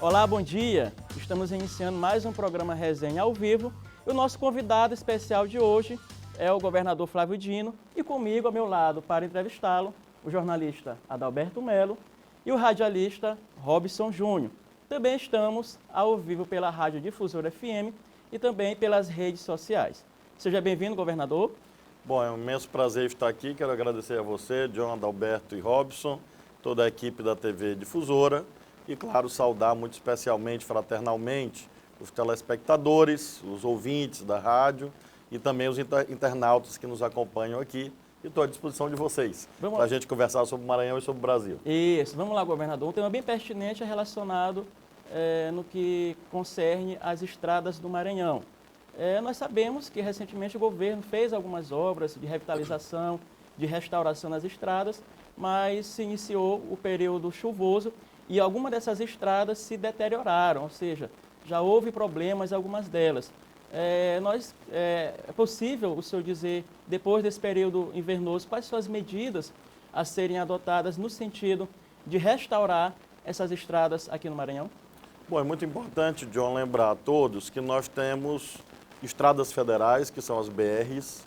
Olá, bom dia! Estamos iniciando mais um programa Resenha ao Vivo. E o nosso convidado especial de hoje é o governador Flávio Dino e comigo, ao meu lado, para entrevistá-lo, o jornalista Adalberto Melo e o radialista Robson Júnior. Também estamos ao vivo pela Rádio Difusora FM e também pelas redes sociais. Seja bem-vindo, governador. Bom, é um imenso prazer estar aqui. Quero agradecer a você, John, Adalberto e Robson, toda a equipe da TV Difusora e, claro, saudar muito especialmente, fraternalmente, os telespectadores, os ouvintes da rádio e também os internautas que nos acompanham aqui. E estou à disposição de vocês para a gente conversar sobre o Maranhão e sobre o Brasil. Isso, vamos lá, governador. Um tema bem pertinente é relacionado no que concerne às estradas do Maranhão. Nós sabemos que recentemente o governo fez algumas obras de revitalização, de restauração nas estradas, mas se iniciou o período chuvoso e algumas dessas estradas se deterioraram, ou seja, já houve problemas em algumas delas. É possível o senhor dizer, depois desse período invernoso, quais são as medidas a serem adotadas no sentido de restaurar essas estradas aqui no Maranhão? Bom, é muito importante, John, lembrar a todos que nós temos estradas federais, que são as BRs,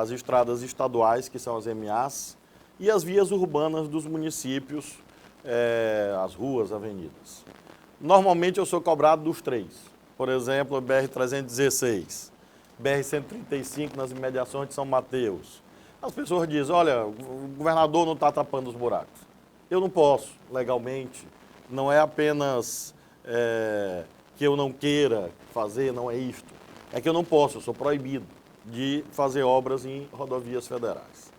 as estradas estaduais, que são as MAs, e as vias urbanas dos municípios, as ruas, avenidas. Normalmente eu sou cobrado dos três. Por exemplo, a BR-316, BR-135 nas imediações de São Mateus. As pessoas dizem, olha, o governador não está tapando os buracos. Eu não posso, legalmente. Não é apenas que eu não queira fazer, não é isto. É que eu não posso, eu sou proibido de fazer obras em rodovias federais.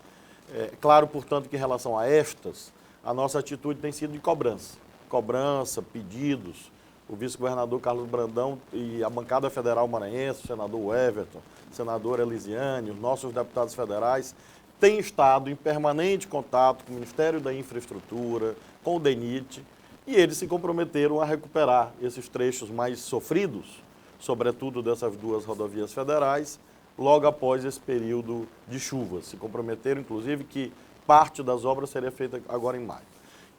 Claro, portanto, que em relação a estas, a nossa atitude tem sido de cobrança. Cobrança, pedidos. O vice-governador Carlos Brandão e a bancada federal maranhense, o senador Everton, a senadora Elisiane, os nossos deputados federais, têm estado em permanente contato com o Ministério da Infraestrutura, com o DENIT, e eles se comprometeram a recuperar esses trechos mais sofridos, sobretudo dessas duas rodovias federais, logo após esse período de chuvas. Se comprometeram, inclusive, que parte das obras seria feita agora em maio.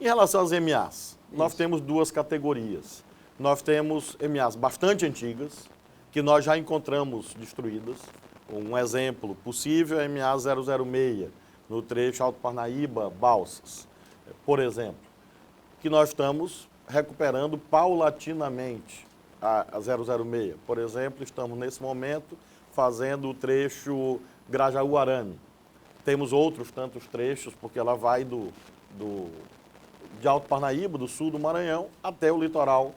Em relação às MAs, nós temos duas categorias. Nós temos MAs bastante antigas, que nós já encontramos destruídas. Um exemplo possível é a MA 006, no trecho Alto Parnaíba-Balsas, por exemplo, que nós estamos recuperando paulatinamente a 006. Por exemplo, estamos nesse momento fazendo o trecho Grajaú-Arame. Temos outros tantos trechos, porque ela vai de Alto Parnaíba, do sul do Maranhão, até o litoral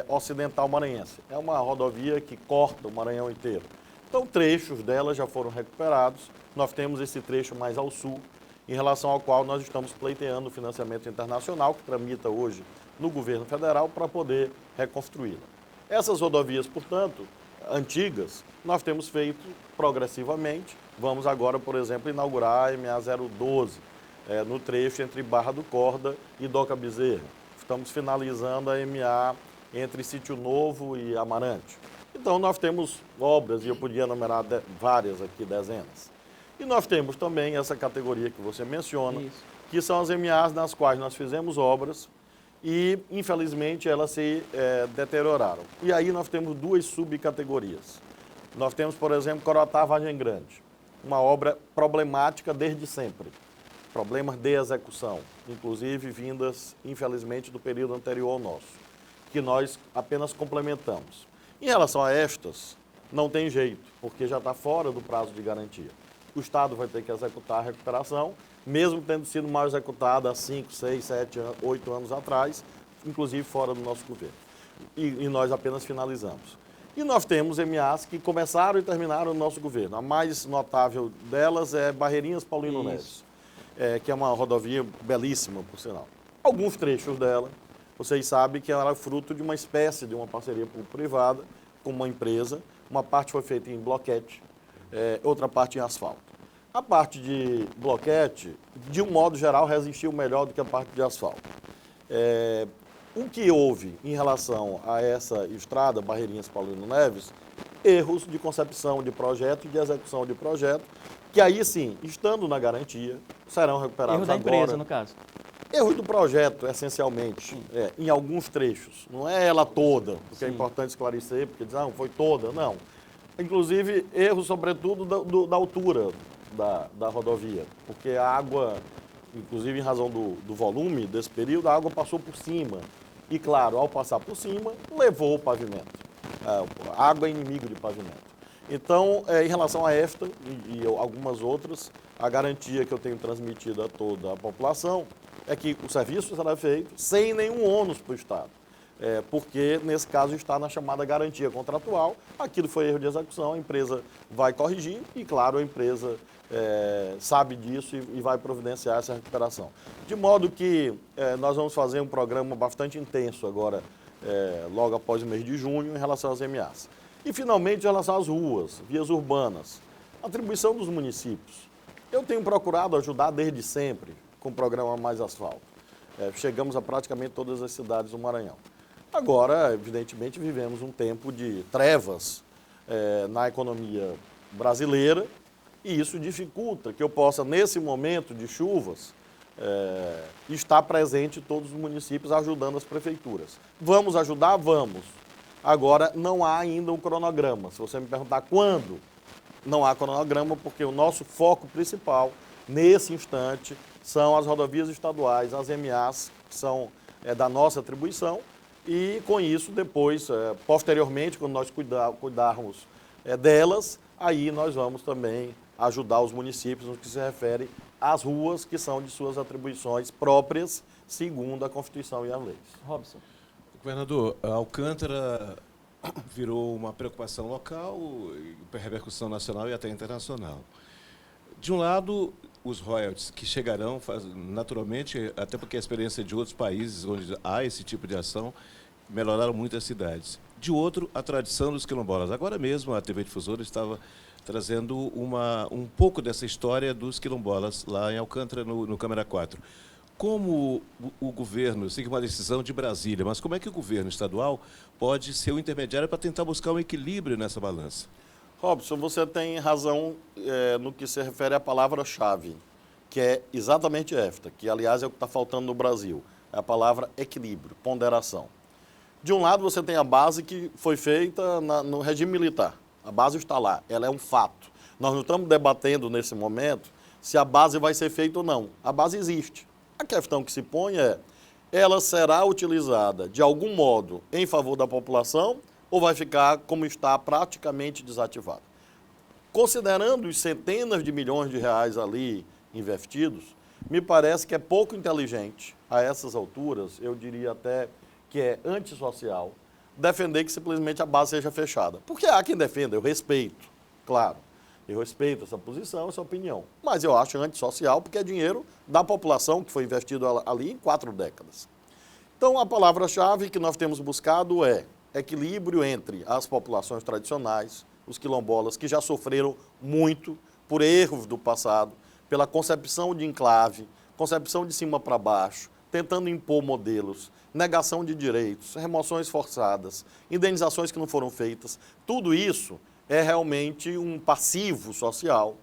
ocidental maranhense. É uma rodovia que corta o Maranhão inteiro. Então, trechos dela já foram recuperados. Nós temos esse trecho mais ao sul, em relação ao qual nós estamos pleiteando o financiamento internacional, que tramita hoje no governo federal, para poder reconstruí-la. Essas rodovias, portanto, antigas, nós temos feito progressivamente. Vamos agora, por exemplo, inaugurar a MA 012, no trecho entre Barra do Corda e Doca Bezerra. Estamos finalizando a MA entre Sítio Novo e Amarante. Então, nós temos obras, e eu podia enumerar várias aqui, dezenas. E nós temos também essa categoria que você menciona, que são as MAs nas quais nós fizemos obras e, infelizmente, elas se deterioraram. E aí nós temos duas subcategorias. Nós temos, por exemplo, Corotá-Vargem Grande, uma obra problemática desde sempre. Problemas de execução, inclusive vindas, infelizmente, do período anterior ao nosso, que nós apenas complementamos. Em relação a estas, não tem jeito, porque já está fora do prazo de garantia. O Estado vai ter que executar a recuperação, mesmo tendo sido mal executada há 5, 6, 7, 8 anos atrás, inclusive fora do nosso governo. E nós apenas finalizamos. E nós temos MAs que começaram e terminaram no nosso governo. A mais notável delas é Barreirinhas Paulino Neves, que é uma rodovia belíssima, por sinal. Alguns trechos dela, vocês sabem que ela é fruto de uma espécie de uma parceria público-privada com uma empresa. Uma parte foi feita em bloquete, outra parte em asfalto. A parte de bloquete, de um modo geral, resistiu melhor do que a parte de asfalto. O que houve em relação a essa estrada, Barreirinhas Paulino Neves, erros de concepção de projeto e de execução de projeto, que aí sim, estando na garantia, serão recuperados agora. Erro da empresa, no caso. Erros do projeto, essencialmente, em alguns trechos. Não é ela toda, porque é Sim. importante esclarecer, porque diz, não, foi toda, não. Inclusive, erros, sobretudo, da altura da rodovia, porque a água, inclusive em razão do volume desse período, a água passou por cima. E, claro, ao passar por cima, levou o pavimento. A água é inimigo de pavimento. Então, em relação a esta e algumas outras, a garantia que eu tenho transmitido a toda a população é que o serviço será feito sem nenhum ônus para o Estado. Porque, nesse caso, está na chamada garantia contratual. Aquilo foi erro de execução, a empresa vai corrigir e, claro, a empresa sabe disso e vai providenciar essa recuperação. De modo que nós vamos fazer um programa bastante intenso agora, logo após o mês de junho, em relação às MAs. E, finalmente, em relação às ruas, vias urbanas, atribuição dos municípios. Eu tenho procurado ajudar desde sempre com o programa Mais Asfalto. Chegamos a praticamente todas as cidades do Maranhão. Agora, evidentemente, vivemos um tempo de trevas na economia brasileira e isso dificulta que eu possa, nesse momento de chuvas, estar presente em todos os municípios ajudando as prefeituras. Vamos ajudar? Vamos. Agora, não há ainda um cronograma. Se você me perguntar quando, não há cronograma, porque o nosso foco principal, nesse instante, são as rodovias estaduais, as MAs, que são da nossa atribuição, e com isso, depois, posteriormente, quando nós cuidarmos delas, aí nós vamos também ajudar os municípios no que se refere às ruas, que são de suas atribuições próprias, segundo a Constituição e as leis. Robson. Governador, Alcântara virou uma preocupação local, repercussão nacional e até internacional. De um lado, os royalties que chegarão, naturalmente, até porque a experiência de outros países onde há esse tipo de ação, melhoraram muito as cidades. De outro, a tradição dos quilombolas. Agora mesmo a TV Difusora estava trazendo um pouco dessa história dos quilombolas lá em Alcântara, no Câmara 4. Como o governo, eu sei que é uma decisão de Brasília, mas como é que o governo estadual pode ser o intermediário para tentar buscar um equilíbrio nessa balança? Robson, você tem razão no que se refere à palavra-chave, que é exatamente esta, que aliás é o que está faltando no Brasil, é a palavra equilíbrio, ponderação. De um lado você tem a base que foi feita no regime militar, a base está lá, ela é um fato. Nós não estamos debatendo nesse momento se a base vai ser feita ou não, a base existe. A questão que se põe ela será utilizada de algum modo em favor da população ou vai ficar como está praticamente desativada? Considerando os centenas de milhões de reais ali investidos, me parece que é pouco inteligente, a essas alturas, eu diria até que é antissocial, defender que simplesmente a base seja fechada. Porque há quem defenda, eu respeito, claro. Eu respeito essa posição, essa opinião. Mas eu acho antissocial porque é dinheiro da população que foi investido ali em 4 décadas. Então, a palavra-chave que nós temos buscado é equilíbrio entre as populações tradicionais, os quilombolas, que já sofreram muito por erros do passado, pela concepção de enclave, concepção de cima para baixo, tentando impor modelos, negação de direitos, remoções forçadas, indenizações que não foram feitas. Tudo isso é realmente um passivo social,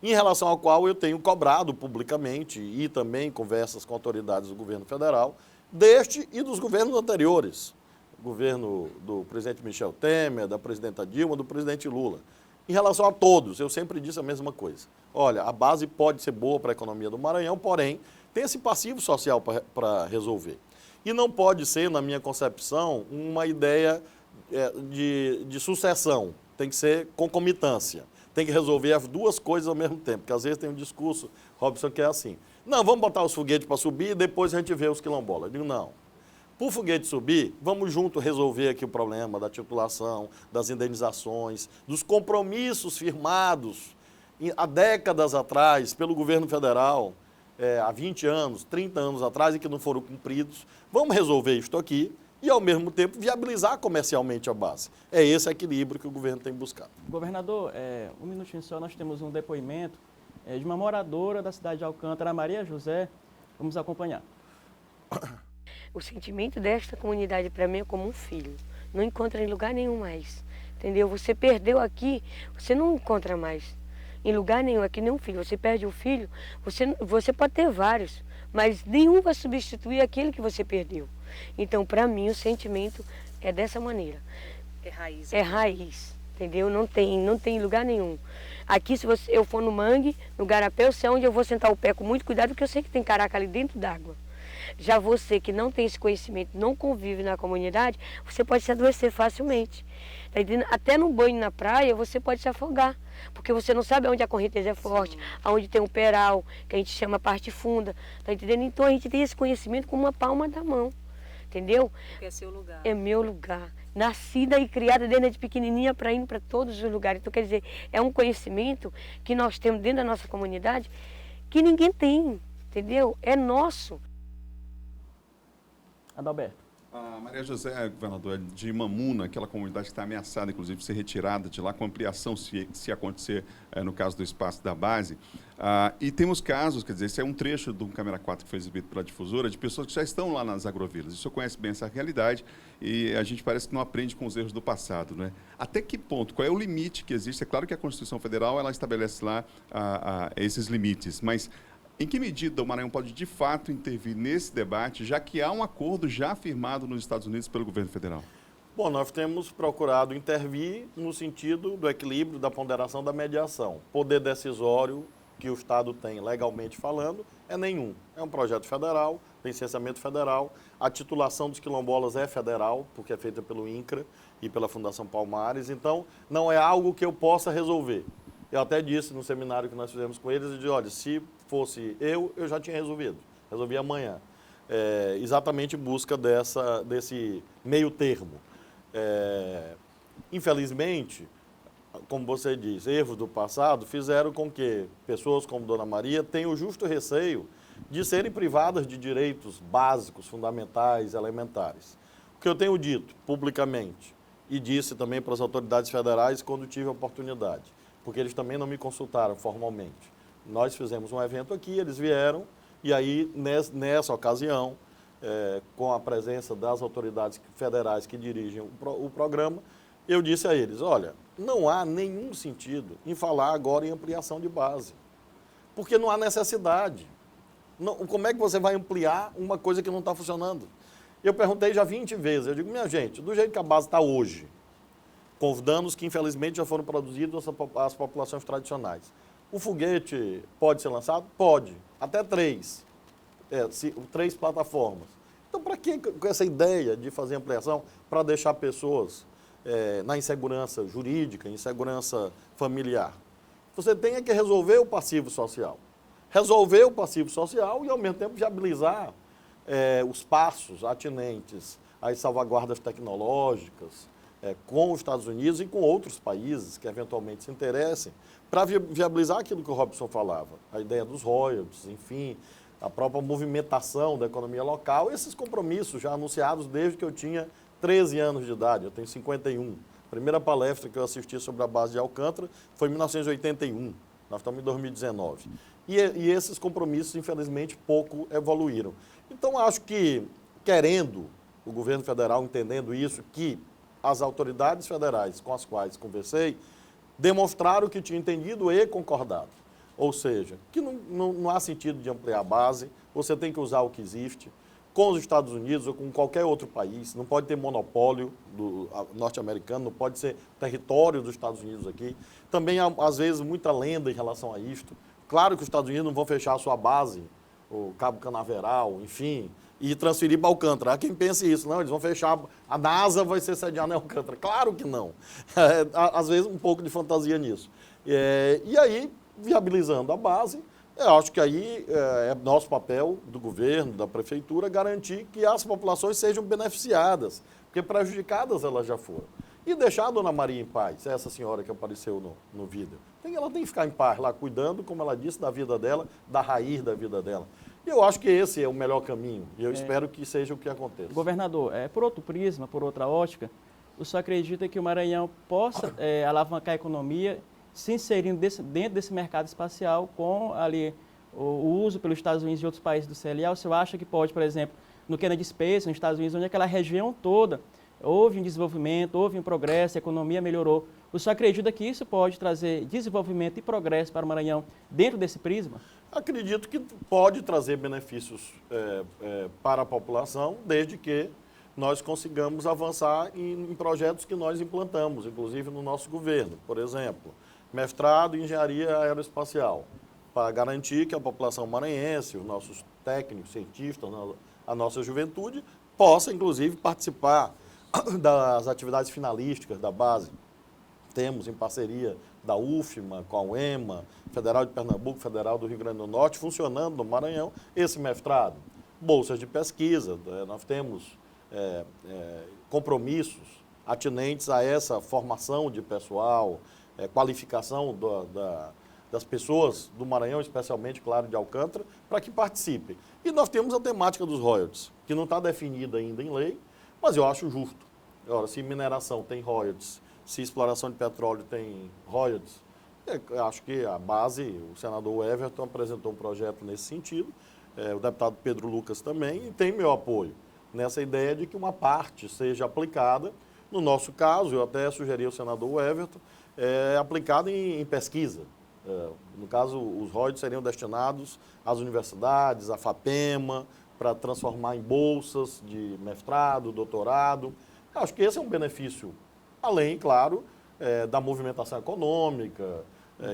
em relação ao qual eu tenho cobrado publicamente e também em conversas com autoridades do governo federal, deste e dos governos anteriores, o governo do presidente Michel Temer, da presidenta Dilma, do presidente Lula. Em relação a todos, eu sempre disse a mesma coisa. Olha, a base pode ser boa para a economia do Maranhão, porém, tem esse passivo social para resolver. E não pode ser, na minha concepção, uma ideia de sucessão. Tem que ser concomitância. Tem que resolver as duas coisas ao mesmo tempo. Porque às vezes tem um discurso, Robson, que é assim. Não, vamos botar os foguetes para subir e depois a gente vê os quilombolas. Eu digo, não. Para o foguete subir, vamos junto resolver aqui o problema da titulação, das indenizações, dos compromissos firmados há décadas atrás pelo governo federal, há 20 anos, 30 anos atrás, e que não foram cumpridos. Vamos resolver isto aqui e, ao mesmo tempo, viabilizar comercialmente a base. É esse equilíbrio que o governo tem buscado. Governador, um minutinho só, nós temos um depoimento de uma moradora da cidade de Alcântara, Maria José. Vamos acompanhar. O sentimento desta comunidade para mim é como um filho. Não encontra em lugar nenhum mais, entendeu? Você perdeu aqui, você não encontra mais. Em lugar nenhum, é que nem um filho. Você perde um filho, você pode ter vários, mas nenhum vai substituir aquele que você perdeu. Então, para mim, o sentimento é dessa maneira. É raiz. É raiz, entendeu? Não tem lugar nenhum. Aqui, se eu for no mangue, no garapé, eu sei onde eu vou sentar o pé com muito cuidado, porque eu sei que tem caraca ali dentro d'água. Já você que não tem esse conhecimento, não convive na comunidade, você pode se adoecer facilmente. Tá entendendo? Até no banho na praia, você pode se afogar, porque você não sabe onde a correnteza é forte, aonde tem um peral, que a gente chama parte funda. Tá entendendo? Então a gente tem esse conhecimento com uma palma da mão. Entendeu? Porque é seu lugar. É meu lugar. Nascida e criada desde pequenininha para ir para todos os lugares. Então, quer dizer, é um conhecimento que nós temos dentro da nossa comunidade que ninguém tem, entendeu? É nosso. Adalberto. A Maria José, governador, é de Mamuna, aquela comunidade que está ameaçada, inclusive, de ser retirada de lá, com ampliação, se acontecer no caso do espaço da base. E temos casos, quer dizer, esse é um trecho de um câmera 4 que foi exibido pela difusora, de pessoas que já estão lá nas agrovilas. O senhor conhece bem essa realidade e a gente parece que não aprende com os erros do passado, né? Até que ponto? Qual é o limite que existe? É claro que a Constituição Federal, ela estabelece lá esses limites, mas em que medida o Maranhão pode, de fato, intervir nesse debate, já que há um acordo já firmado nos Estados Unidos pelo governo federal? Bom, nós temos procurado intervir no sentido do equilíbrio, da ponderação, da mediação. Poder decisório que o Estado tem, legalmente falando, é nenhum. É um projeto federal, licenciamento federal. A titulação dos quilombolas é federal, porque é feita pelo INCRA e pela Fundação Palmares. Então, não é algo que eu possa resolver. Eu até disse no seminário que nós fizemos com eles, eu disse, olha, se fosse eu já tinha resolvido. Resolvi amanhã. Exatamente em busca desse meio termo. Infelizmente, como você diz, erros do passado fizeram com que pessoas como Dona Maria tenham o justo receio de serem privadas de direitos básicos, fundamentais, elementares. O que eu tenho dito publicamente e disse também para as autoridades federais quando tive a oportunidade, porque eles também não me consultaram formalmente. Nós fizemos um evento aqui, eles vieram, e aí, nessa ocasião, com a presença das autoridades federais que dirigem o programa, eu disse a eles, olha, não há nenhum sentido em falar agora em ampliação de base, porque não há necessidade. Como é que você vai ampliar uma coisa que não está funcionando? Eu perguntei já 20 vezes, eu digo, minha gente, do jeito que a base está hoje, com os danos que infelizmente já foram produzidos às populações tradicionais. O foguete pode ser lançado? Pode. Até 3. 3 plataformas. Então, para que com essa ideia de fazer ampliação? Para deixar pessoas na insegurança jurídica, insegurança familiar. Você tem que resolver o passivo social. Resolver o passivo social e, ao mesmo tempo, viabilizar os passos atinentes às salvaguardas tecnológicas, com os Estados Unidos e com outros países que eventualmente se interessem, para viabilizar aquilo que o Robson falava, a ideia dos royalties, enfim, a própria movimentação da economia local, esses compromissos já anunciados desde que eu tinha 13 anos de idade, eu tenho 51. A primeira palestra que eu assisti sobre a base de Alcântara foi em 1981, nós estamos em 2019. E esses compromissos, infelizmente, pouco evoluíram. Então, acho que, querendo o governo federal, entendendo isso, que as autoridades federais com as quais conversei, demonstraram que tinham entendido e concordado. Ou seja, que não há sentido de ampliar a base, você tem que usar o que existe. Com os Estados Unidos ou com qualquer outro país, não pode ter monopólio norte-americano, não pode ser território dos Estados Unidos aqui. Também há, às vezes, muita lenda em relação a isto. Claro que os Estados Unidos não vão fechar a sua base, o Cabo Canaveral, enfim, e transferir para Alcântara. Há quem pense isso, não, eles vão fechar, a NASA vai ser sediada em Alcântara. Claro que não. Às vezes um pouco de fantasia nisso. E aí, viabilizando a base, eu acho que aí é nosso papel do governo, da prefeitura, garantir que as populações sejam beneficiadas, porque prejudicadas elas já foram. E deixar a Dona Maria em paz, essa senhora que apareceu no vídeo. Ela tem que ficar em paz lá, cuidando, como ela disse, da vida dela, da raiz da vida dela. E eu acho que esse é o melhor caminho, e eu espero que seja o que aconteça. Governador, por outro prisma, por outra ótica, o senhor acredita que o Maranhão possa alavancar a economia, se inserindo dentro desse mercado espacial com ali o uso pelos Estados Unidos e outros países do CLA? O senhor acha que pode, por exemplo, no Kennedy Space, nos Estados Unidos, onde aquela região toda houve um desenvolvimento, houve um progresso, a economia melhorou. O senhor acredita que isso pode trazer desenvolvimento e progresso para o Maranhão dentro desse prisma? Acredito que pode trazer benefícios para a população, desde que nós consigamos avançar em projetos que nós implantamos, inclusive no nosso governo. Por exemplo, mestrado em engenharia aeroespacial, para garantir que a população maranhense, os nossos técnicos, cientistas, a nossa juventude, possa, inclusive, participar das atividades finalísticas da base. Temos, em parceria da UFMA, com a UEMA, Federal de Pernambuco, Federal do Rio Grande do Norte, funcionando no Maranhão, esse mestrado. Bolsas de pesquisa, nós temos compromissos atinentes a essa formação de pessoal, qualificação das pessoas do Maranhão, especialmente, claro, de Alcântara, para que participem. E nós temos a temática dos royalties, que não está definida ainda em lei, mas eu acho justo. Ora, se mineração tem royalties, se exploração de petróleo tem royalties, acho que a base, o senador Everton apresentou um projeto nesse sentido, o deputado Pedro Lucas também, e tem meu apoio nessa ideia de que uma parte seja aplicada. No nosso caso, eu até sugeri ao senador Everton, aplicado em pesquisa. No caso, os royalties seriam destinados às universidades, à FAPEMA, para transformar em bolsas de mestrado, doutorado. Acho que esse é um benefício, além, claro, da movimentação econômica,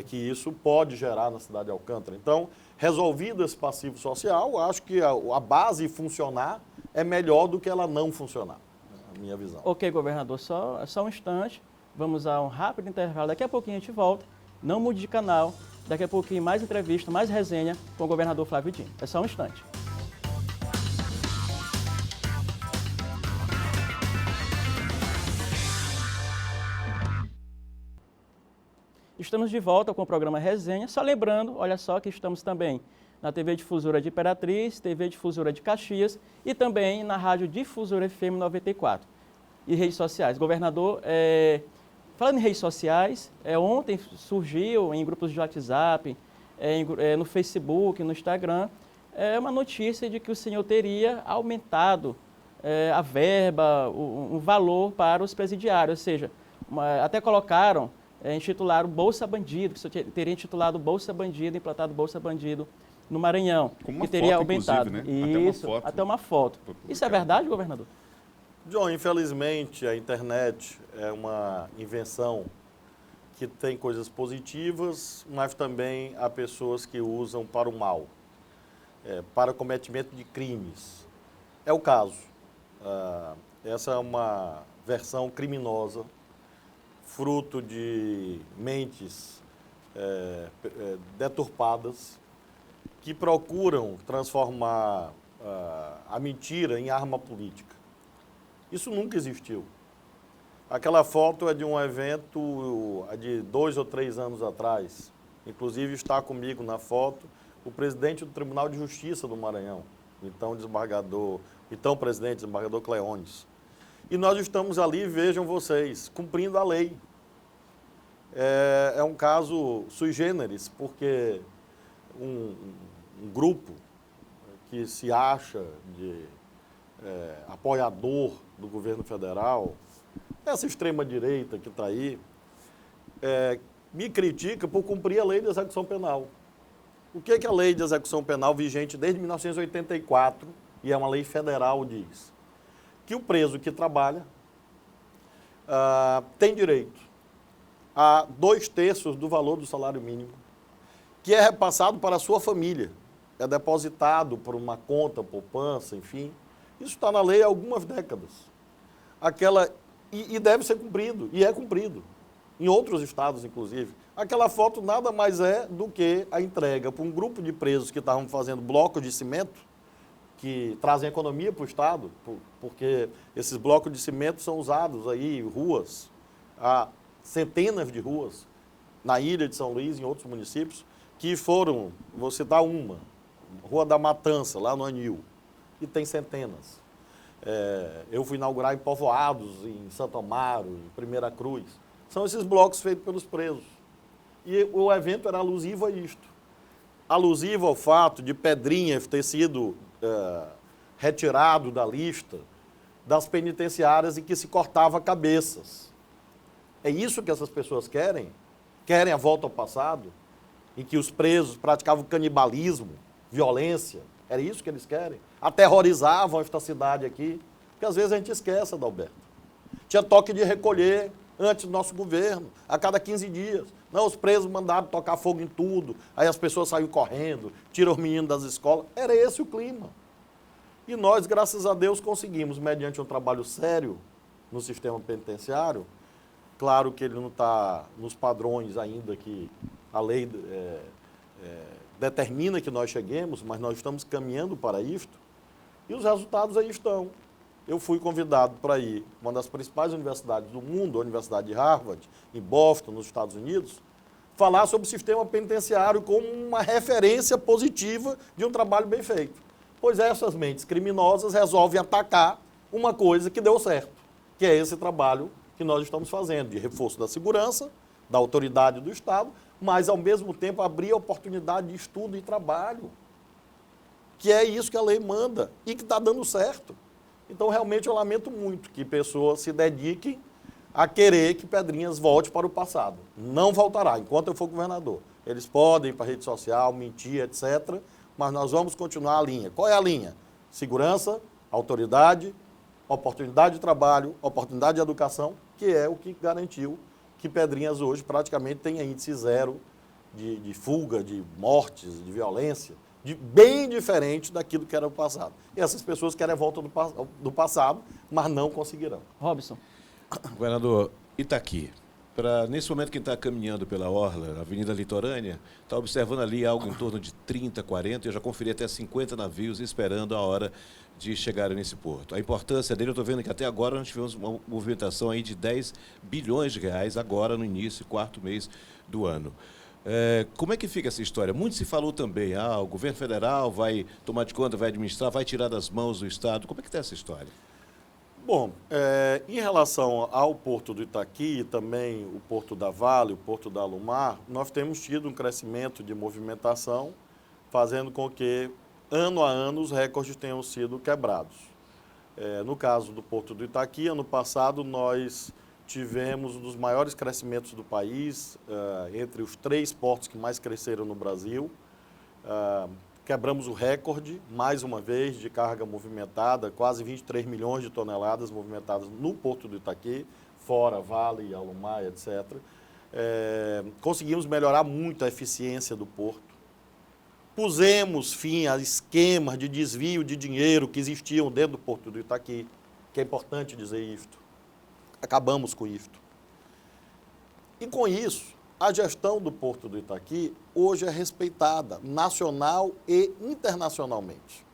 que isso pode gerar na cidade de Alcântara. Então, resolvido esse passivo social, acho que a base funcionar é melhor do que ela não funcionar, na minha visão. Ok, governador, só um instante, vamos a um rápido intervalo, daqui a pouquinho a gente volta, não mude de canal, daqui a pouquinho mais entrevista, mais resenha com o governador Flávio Dino. É só um instante. Estamos de volta com o programa Resenha. Só lembrando, olha só, que estamos também na TV Difusora de Imperatriz, TV Difusora de Caxias e também na Rádio Difusora FM 94. E redes sociais. Governador, falando em redes sociais, ontem surgiu em grupos de WhatsApp, no Facebook, no Instagram, uma notícia de que o senhor teria aumentado a verba, um valor para os presidiários, ou seja, até colocaram, intitularam Bolsa Bandido, que o senhor teria intitulado Bolsa Bandido, implantado Bolsa Bandido no Maranhão, que teria aumentado. Né? Isso, até uma foto. Isso é verdade, governador? John, infelizmente a internet é uma invenção que tem coisas positivas, mas também há pessoas que usam para o mal, para o cometimento de crimes. É o caso. Essa é uma versão criminosa, fruto de mentes deturpadas, que procuram transformar a mentira em arma política. Isso nunca existiu. Aquela foto é de um evento de 2 ou 3 anos atrás. Inclusive está comigo na foto o presidente do Tribunal de Justiça do Maranhão, então presidente, desembargador Cleones. E nós estamos ali, vejam vocês, cumprindo a lei. É um caso sui generis, porque um grupo que se acha de apoiador do governo federal, essa extrema-direita que está aí, me critica por cumprir a lei de execução penal. O que a lei de execução penal, vigente desde 1984, e é uma lei federal, diz? Que o preso que trabalha tem direito a 2/3 do valor do salário mínimo, que é repassado para a sua família, é depositado por uma conta, poupança, enfim. Isso está na lei há algumas décadas. E deve ser cumprido, e é cumprido, em outros estados, inclusive. Aquela foto nada mais é do que a entrega para um grupo de presos que estavam fazendo blocos de cimento, que trazem economia para o estado, porque esses blocos de cimento são usados aí em ruas, há centenas de ruas, na ilha de São Luís, em outros municípios, que foram, vou citar uma, Rua da Matança, lá no Anil, e tem centenas. Eu fui inaugurar em Povoados, em Santo Amaro, em Primeira Cruz. São esses blocos feitos pelos presos. E o evento era alusivo a isto. Alusivo ao fato de Pedrinha ter sido retirado da lista das penitenciárias em que se cortava cabeças. É isso que essas pessoas querem? Querem a volta ao passado? Em que os presos praticavam canibalismo, violência? Era isso que eles querem? Aterrorizavam esta cidade aqui? Porque às vezes a gente esquece, Adalberto. Tinha toque de recolher antes do nosso governo, a cada 15 dias. Não, os presos mandaram tocar fogo em tudo, aí as pessoas saíam correndo, tiram os meninos das escolas. Era esse o clima. E nós, graças a Deus, conseguimos, mediante um trabalho sério no sistema penitenciário. Claro que ele não está nos padrões ainda que a lei determina que nós cheguemos, mas nós estamos caminhando para isto. E os resultados aí estão. Eu fui convidado para ir uma das principais universidades do mundo, a Universidade de Harvard, em Boston, nos Estados Unidos, falar sobre o sistema penitenciário como uma referência positiva de um trabalho bem feito. Pois essas mentes criminosas resolvem atacar uma coisa que deu certo, que é esse trabalho que nós estamos fazendo, de reforço da segurança, da autoridade do Estado, mas, ao mesmo tempo, abrir a oportunidade de estudo e trabalho, que é isso que a lei manda e que está dando certo. Então, realmente, eu lamento muito que pessoas se dediquem a querer que Pedrinhas volte para o passado. Não voltará, enquanto eu for governador. Eles podem ir para a rede social, mentir, etc., mas nós vamos continuar a linha. Qual é a linha? Segurança, autoridade, oportunidade de trabalho, oportunidade de educação, que é o que garantiu que Pedrinhas hoje praticamente tem índice zero de fuga, de mortes, de violência, bem diferente daquilo que era o passado. E essas pessoas querem a volta do passado, mas não conseguirão. Robson. Governador, Itaqui, nesse momento quem está caminhando pela Orla, Avenida Litorânea, está observando ali algo em torno de 30, 40, eu já conferi até 50 navios esperando a hora de chegarem nesse porto. A importância dele, eu estou vendo que até agora nós tivemos uma movimentação aí de 10 bilhões de reais, agora no início, quarto mês do ano. Como é que fica essa história? Muito se falou também, o governo federal vai tomar de conta, vai administrar, vai tirar das mãos do Estado. Como é que está essa história? Bom, em relação ao Porto do Itaqui e também o Porto da Vale, o Porto da Alumar, nós temos tido um crescimento de movimentação, fazendo com que, ano a ano, os recordes tenham sido quebrados. No caso do Porto do Itaqui, ano passado, nós tivemos um dos maiores crescimentos do país, entre os 3 portos que mais cresceram no Brasil. Quebramos o recorde, mais uma vez, de carga movimentada, quase 23 milhões de toneladas movimentadas no Porto do Itaqui, fora Vale, Alumar, etc. Conseguimos melhorar muito a eficiência do porto. Pusemos fim a esquemas de desvio de dinheiro que existiam dentro do Porto do Itaqui, que é importante dizer isto. Acabamos com isto. E com isso, a gestão do Porto do Itaqui hoje é respeitada nacional e internacionalmente.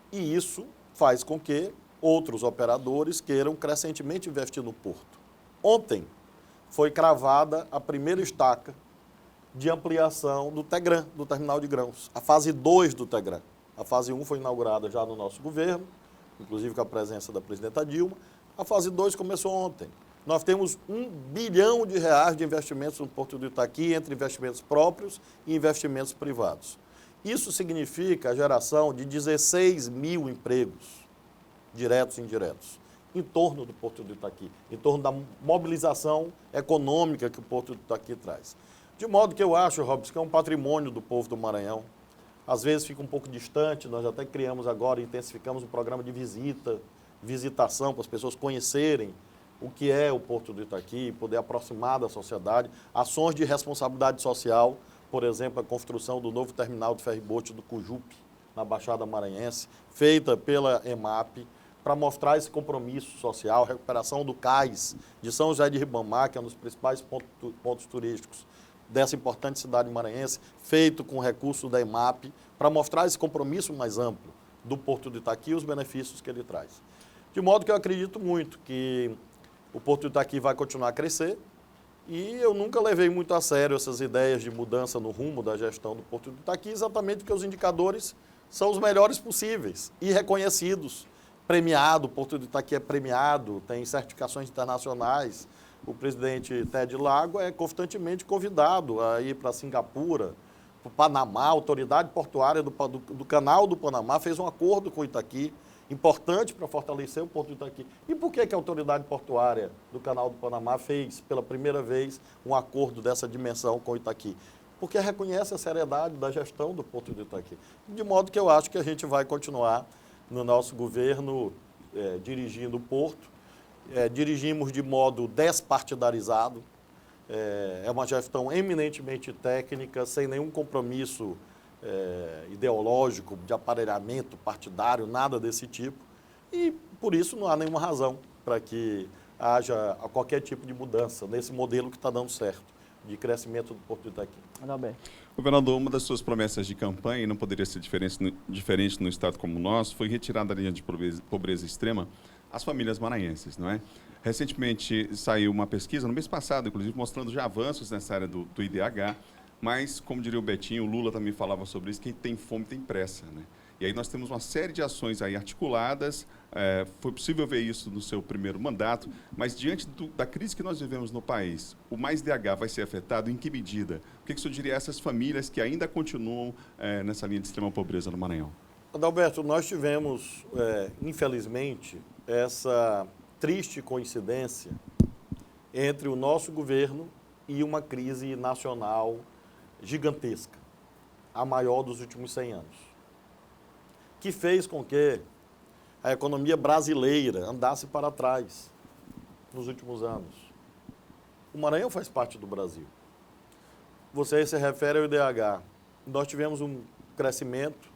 E isso faz com que outros operadores queiram crescentemente investir no porto. Ontem foi cravada a primeira estaca de ampliação do Tegran, do terminal de grãos, a fase 2 do Tegran. A fase 1 foi inaugurada já no nosso governo, inclusive com a presença da presidenta Dilma. A fase 2 começou ontem. Nós temos R$1 bilhão de investimentos no Porto do Itaqui, entre investimentos próprios e investimentos privados. Isso significa a geração de 16 mil empregos, diretos e indiretos, em torno do Porto do Itaqui, em torno da mobilização econômica que o Porto do Itaqui traz. De modo que eu acho, Robson, que é um patrimônio do povo do Maranhão. Às vezes fica um pouco distante, nós até criamos agora, intensificamos um programa de visitação, para as pessoas conhecerem o que é o Porto do Itaqui, poder aproximar da sociedade, ações de responsabilidade social, por exemplo, a construção do novo terminal de ferry-boat do Cujupe, na Baixada Maranhense, feita pela EMAP, para mostrar esse compromisso social, recuperação do cais de São José de Ribamar, que é um dos principais pontos turísticos dessa importante cidade maranhense, feito com recursos da EMAP, para mostrar esse compromisso mais amplo do Porto do Itaqui e os benefícios que ele traz. De modo que eu acredito muito que o Porto do Itaqui vai continuar a crescer e eu nunca levei muito a sério essas ideias de mudança no rumo da gestão do Porto do Itaqui, exatamente porque os indicadores são os melhores possíveis e reconhecidos, premiado, o Porto do Itaqui é premiado, tem certificações internacionais. O presidente Ted Lago é constantemente convidado a ir para Singapura, o Panamá, a autoridade portuária do Canal do Panamá fez um acordo com o Itaqui, importante para fortalecer o Porto do Itaqui. E por que a autoridade portuária do Canal do Panamá fez, pela primeira vez, um acordo dessa dimensão com o Itaqui? Porque reconhece a seriedade da gestão do Porto do Itaqui. De modo que eu acho que a gente vai continuar no nosso governo dirigindo o Porto. Dirigimos de modo despartidarizado. É uma gestão eminentemente técnica, sem nenhum compromisso ideológico, de aparelhamento partidário, nada desse tipo. E, por isso, não há nenhuma razão para que haja qualquer tipo de mudança nesse modelo que está dando certo, de crescimento do Porto do Itaqui. Adalberto. Governador, uma das suas promessas de campanha, e não poderia ser diferente no estado como o nosso, foi retirar da linha de pobreza extrema as famílias maranhenses, não é? Recentemente saiu uma pesquisa, no mês passado, inclusive, mostrando já avanços nessa área do IDH, mas, como diria o Betinho, o Lula também falava sobre isso, quem tem fome tem pressa, né? E aí nós temos uma série de ações aí articuladas, foi possível ver isso no seu primeiro mandato, mas diante da crise que nós vivemos no país, o Mais DH vai ser afetado em que medida? O que o senhor diria a essas famílias que ainda continuam nessa linha de extrema pobreza no Maranhão? Adalberto, nós tivemos, infelizmente, essa triste coincidência entre o nosso governo e uma crise nacional gigantesca, a maior dos últimos 100 anos, que fez com que a economia brasileira andasse para trás nos últimos anos. O Maranhão faz parte do Brasil. Você se refere ao IDH. Nós tivemos um crescimento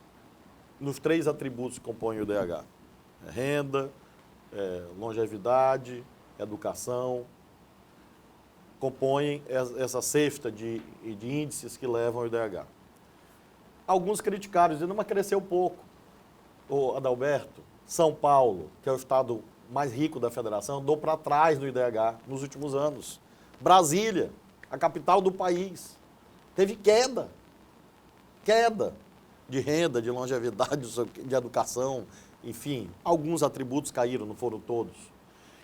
nos 3 atributos que compõem o IDH. Renda, longevidade, educação, compõem essa cesta de índices que levam ao IDH. Alguns criticaram, dizendo, mas cresceu pouco. O Adalberto, São Paulo, que é o estado mais rico da federação, andou para trás no IDH nos últimos anos. Brasília, a capital do país, teve queda de renda, de longevidade, de educação, enfim, alguns atributos caíram, não foram todos.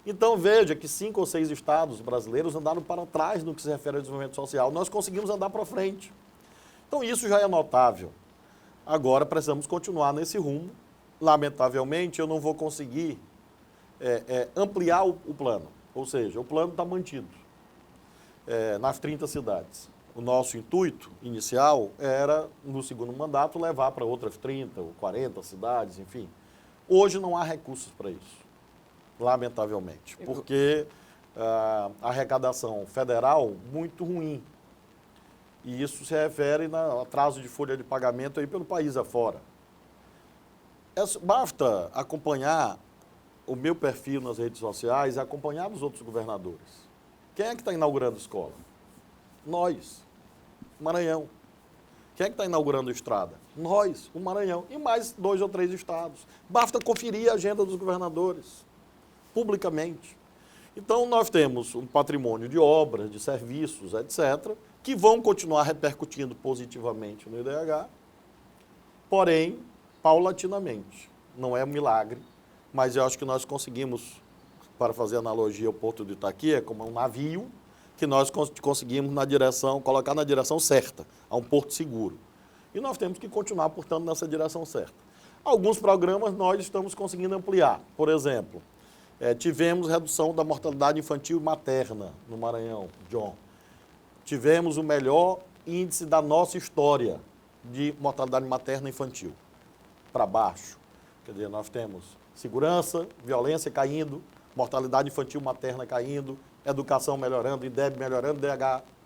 Então veja que 5 ou 6 estados brasileiros andaram para trás no que se refere ao desenvolvimento social. Nós conseguimos andar para frente. Então isso já é notável. Agora precisamos continuar nesse rumo. Lamentavelmente, eu não vou conseguir ampliar o plano. Ou seja, o plano está mantido nas 30 cidades. O nosso intuito inicial era, no segundo mandato, levar para outras 30 ou 40 cidades, enfim. Hoje não há recursos para isso, lamentavelmente, porque a arrecadação federal muito ruim. E isso se refere ao atraso de folha de pagamento aí pelo país afora. Basta acompanhar o meu perfil nas redes sociais e acompanhar os outros governadores. Quem é que está inaugurando escola? Nós, Maranhão. Quem é que está inaugurando estrada? Nós, o Maranhão. E mais 2 ou 3 estados. Basta conferir a agenda dos governadores, publicamente. Então, nós temos um patrimônio de obras, de serviços, etc., que vão continuar repercutindo positivamente no IDH, porém, paulatinamente. Não é um milagre, mas eu acho que nós conseguimos, para fazer analogia ao Porto do Itaqui, é como um navio que nós conseguimos colocar na direção certa, a um porto seguro. E nós temos que continuar, portanto, nessa direção certa. Alguns programas nós estamos conseguindo ampliar. Por exemplo, tivemos redução da mortalidade infantil e materna no Maranhão, John. Tivemos o melhor índice da nossa história de mortalidade materna e infantil, para baixo. Quer dizer, nós temos segurança, violência caindo, mortalidade infantil materna caindo, educação melhorando, IDEB melhorando,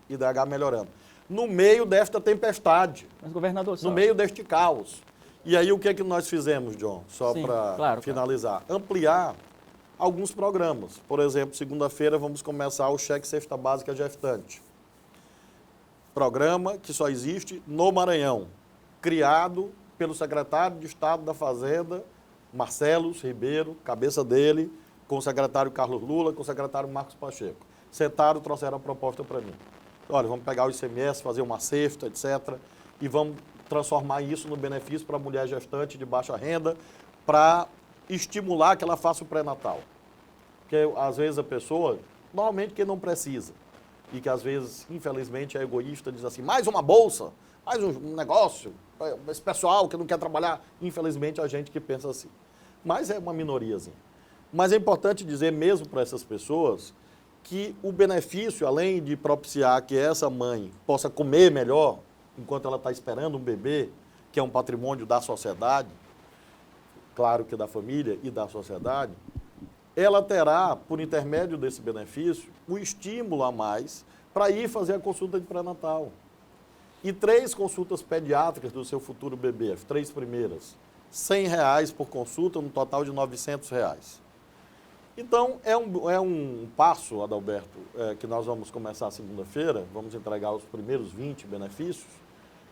IDH melhorando. No meio desta tempestade, Mas, governador, no meio deste caos. E aí o que é que nós fizemos, John? Só para finalizar. Claro. Ampliar alguns programas. Por exemplo, segunda-feira vamos começar o cheque cesta básica gestante. Programa que só existe no Maranhão, criado pelo secretário de Estado da Fazenda, Marcelo Ribeiro, cabeça dele, com o secretário Carlos Lula, com o secretário Marcos Pacheco. Sentaram, trouxeram a proposta para mim. Olha, vamos pegar o ICMS, fazer uma cesta, etc., e vamos transformar isso no benefício para a mulher gestante de baixa renda, para estimular que ela faça o pré-natal. Porque, às vezes, a pessoa, normalmente quem não precisa, e que, às vezes, infelizmente, é egoísta, diz assim, mais uma bolsa, faz um negócio, esse pessoal que não quer trabalhar. Infelizmente, a gente que pensa assim. Mas é uma minoriazinha. Mas é importante dizer mesmo para essas pessoas que o benefício, além de propiciar que essa mãe possa comer melhor, enquanto ela está esperando um bebê, que é um patrimônio da sociedade, claro que da família e da sociedade, ela terá, por intermédio desse benefício, o estímulo a mais para ir fazer a consulta de pré-natal. E 3 consultas pediátricas do seu futuro bebê, as 3 primeiras, R$100 por consulta, no total de R$900. Então, é um passo, Adalberto, que nós vamos começar segunda-feira, vamos entregar os primeiros 20 benefícios,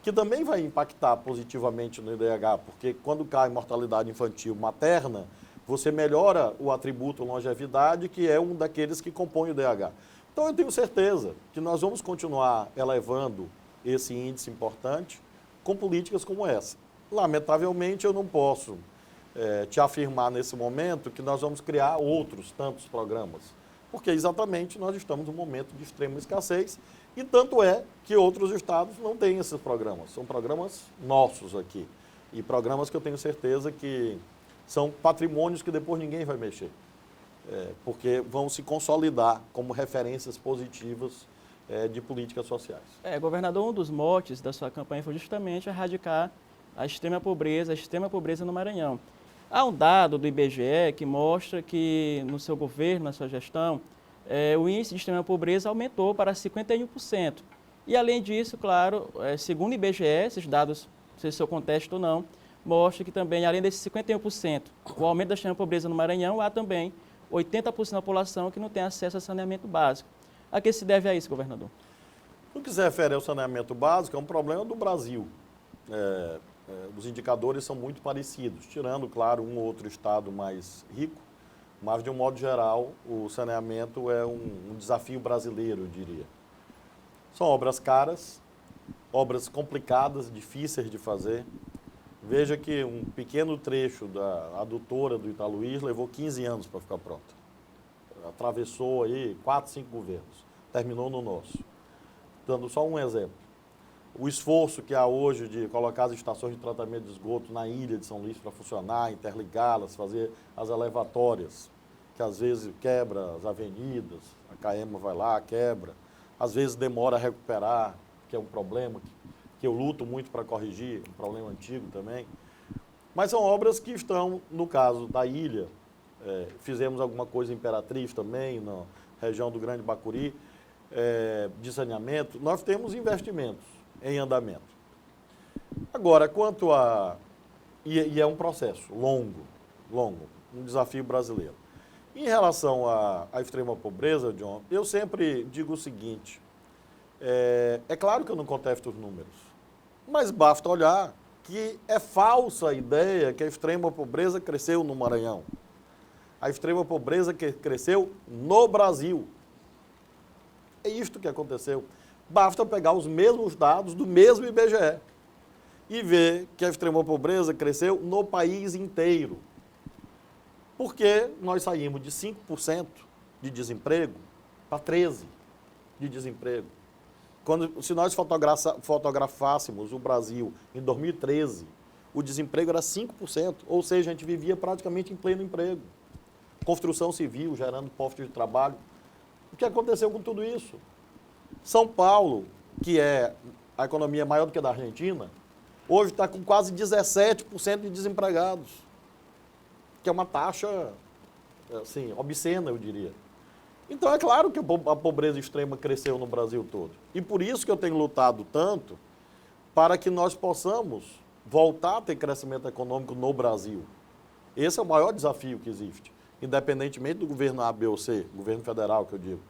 que também vai impactar positivamente no IDH, porque quando cai mortalidade infantil materna, você melhora o atributo longevidade, que é um daqueles que compõe o IDH. Então, eu tenho certeza que nós vamos continuar elevando esse índice importante com políticas como essa. Lamentavelmente, eu não posso te afirmar nesse momento que nós vamos criar outros tantos programas, porque exatamente nós estamos num momento de extrema escassez e tanto é que outros estados não têm esses programas. São programas nossos aqui e programas que eu tenho certeza que são patrimônios que depois ninguém vai mexer, porque vão se consolidar como referências positivas de políticas sociais. Governador, um dos motes da sua campanha foi justamente erradicar a extrema pobreza no Maranhão. Há um dado do IBGE que mostra que no seu governo, na sua gestão, o índice de extrema pobreza aumentou para 51%. E além disso, claro, segundo o IBGE, esses dados, não sei se eu contesto ou não, mostra que também, além desses 51%, o aumento da extrema pobreza no Maranhão, há também 80% da população que não tem acesso a saneamento básico. A que se deve a isso, governador? No que se refere ao saneamento básico, é um problema do Brasil. Os indicadores são muito parecidos, tirando, claro, um ou outro estado mais rico, mas, de um modo geral, o saneamento é um desafio brasileiro, eu diria. São obras caras, obras complicadas, difíceis de fazer. Veja que um pequeno trecho da adutora do Italuís levou 15 anos para ficar pronta. Atravessou aí 4, 5 governos, terminou no nosso. Dando só um exemplo. O esforço que há hoje de colocar as estações de tratamento de esgoto na ilha de São Luís para funcionar, interligá-las, fazer as elevatórias, que às vezes quebra as avenidas, a CAEMA vai lá, quebra, às vezes demora a recuperar, que é um problema que eu luto muito para corrigir, um problema antigo também. Mas são obras que estão, no caso da ilha, fizemos alguma coisa em Imperatriz também, na região do Grande Bacuri, de saneamento, nós temos investimentos em andamento. Agora, quanto a... E é um processo longo, um desafio brasileiro. Em relação à extrema pobreza, John, eu sempre digo o seguinte, é claro que eu não contesto os números, mas basta olhar que é falsa a ideia que a extrema pobreza cresceu no Maranhão. A extrema pobreza que cresceu no Brasil. É isto que aconteceu. Basta pegar os mesmos dados do mesmo IBGE e ver que a extrema pobreza cresceu no país inteiro. Porque nós saímos de 5% de desemprego para 13% de desemprego. Se nós fotografássemos o Brasil em 2013, o desemprego era 5%, ou seja, a gente vivia praticamente em pleno emprego. Construção civil, gerando postos de trabalho. O que aconteceu com tudo isso? São Paulo, que é a economia maior do que a da Argentina, hoje está com quase 17% de desempregados, que é uma taxa, assim, obscena, eu diria. Então, é claro que a pobreza extrema cresceu no Brasil todo. E por isso que eu tenho lutado tanto para que nós possamos voltar a ter crescimento econômico no Brasil. Esse é o maior desafio que existe, independentemente do governo A, B ou C, governo federal que eu digo.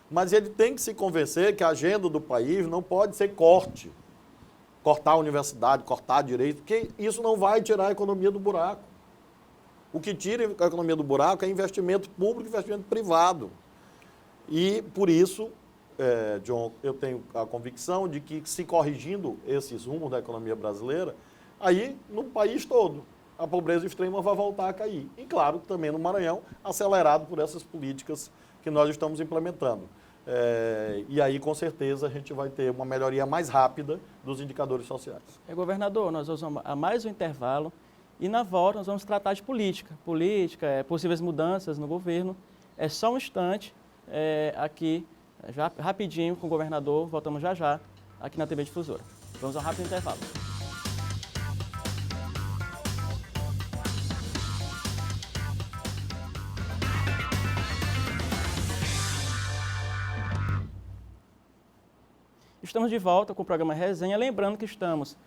Mas ele tem que se convencer que a agenda do país não pode ser cortar a universidade, cortar direito, porque isso não vai tirar a economia do buraco. O que tira a economia do buraco é investimento público e investimento privado. E, por isso, John, eu tenho a convicção de que, se corrigindo esses rumos da economia brasileira, aí, no país todo, a pobreza extrema vai voltar a cair. E, claro, também no Maranhão, acelerado por essas políticas que nós estamos implementando. E aí, com certeza, a gente vai ter uma melhoria mais rápida dos indicadores sociais. Governador, nós vamos a mais um intervalo e na volta nós vamos tratar de política. Política, possíveis mudanças no governo. É só um instante aqui, já rapidinho com o governador, voltamos já já aqui na TV Difusora. Vamos a um rápido intervalo. Estamos de volta com o programa Resenha, lembrando que estamos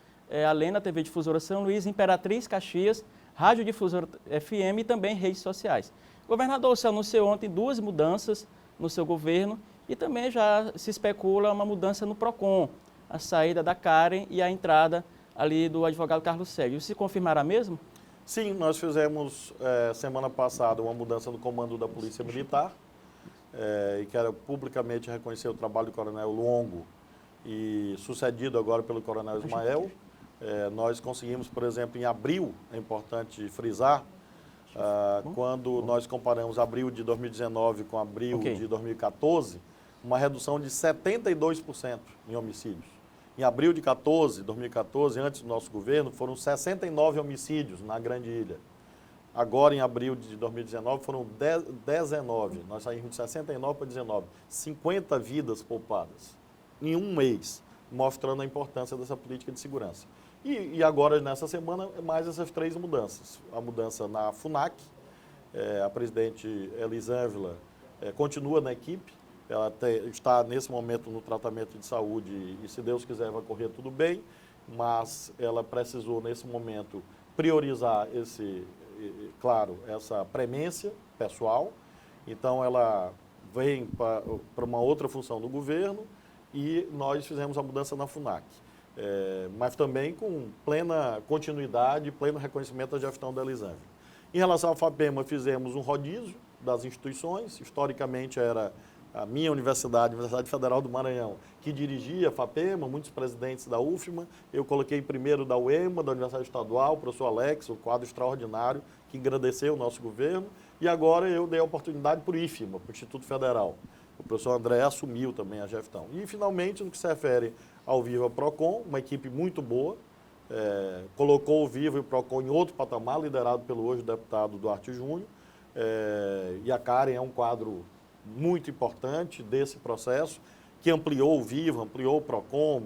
além da TV Difusora São Luís, Imperatriz Caxias, Rádio Difusora FM e também redes sociais. Governador, você anunciou ontem 2 mudanças no seu governo e também já se especula uma mudança no PROCON, a saída da Karen e a entrada ali do advogado Carlos Sérgio. Isso se confirmará mesmo? Sim, nós fizemos semana passada uma mudança no comando da Polícia Militar e quero publicamente reconhecer o trabalho do Coronel Longo e sucedido agora pelo Coronel Ismael. Nós conseguimos, por exemplo, em abril, é importante frisar, quando nós comparamos abril de 2019 com abril de 2014, uma redução de 72% em homicídios. Em abril de 2014, antes do nosso governo, foram 69 homicídios na Grande Ilha. Agora, em abril de 2019, foram 19. Nós saímos de 69 para 19. 50 vidas poupadas em um mês, mostrando a importância dessa política de segurança. E agora, nessa semana, mais essas 3 mudanças. A mudança na FUNAC, a presidente Elisângela continua na equipe, ela está nesse momento no tratamento de saúde e, se Deus quiser, vai correr tudo bem, mas ela precisou, nesse momento, priorizar essa premência pessoal. Então, ela vem para uma outra função no governo e nós fizemos a mudança na FUNAC. Mas também com plena continuidade, pleno reconhecimento da gestão da Elisângela. Em relação à FAPEMA, fizemos um rodízio das instituições. Historicamente, era a minha universidade, a Universidade Federal do Maranhão, que dirigia a FAPEMA, muitos presidentes da UFMA. Eu coloquei primeiro da UEMA, da Universidade Estadual, o professor Alex, um quadro extraordinário, que engrandeceu o nosso governo. E agora eu dei a oportunidade para o IFMA, para o Instituto Federal. O professor André assumiu também a gestão. E, finalmente, no que se refere ao Viva PROCON, uma equipe muito boa, colocou o Viva e o PROCON em outro patamar, liderado pelo hoje deputado Duarte Júnior. E a Karen é um quadro muito importante desse processo, que ampliou o Viva, ampliou o PROCON.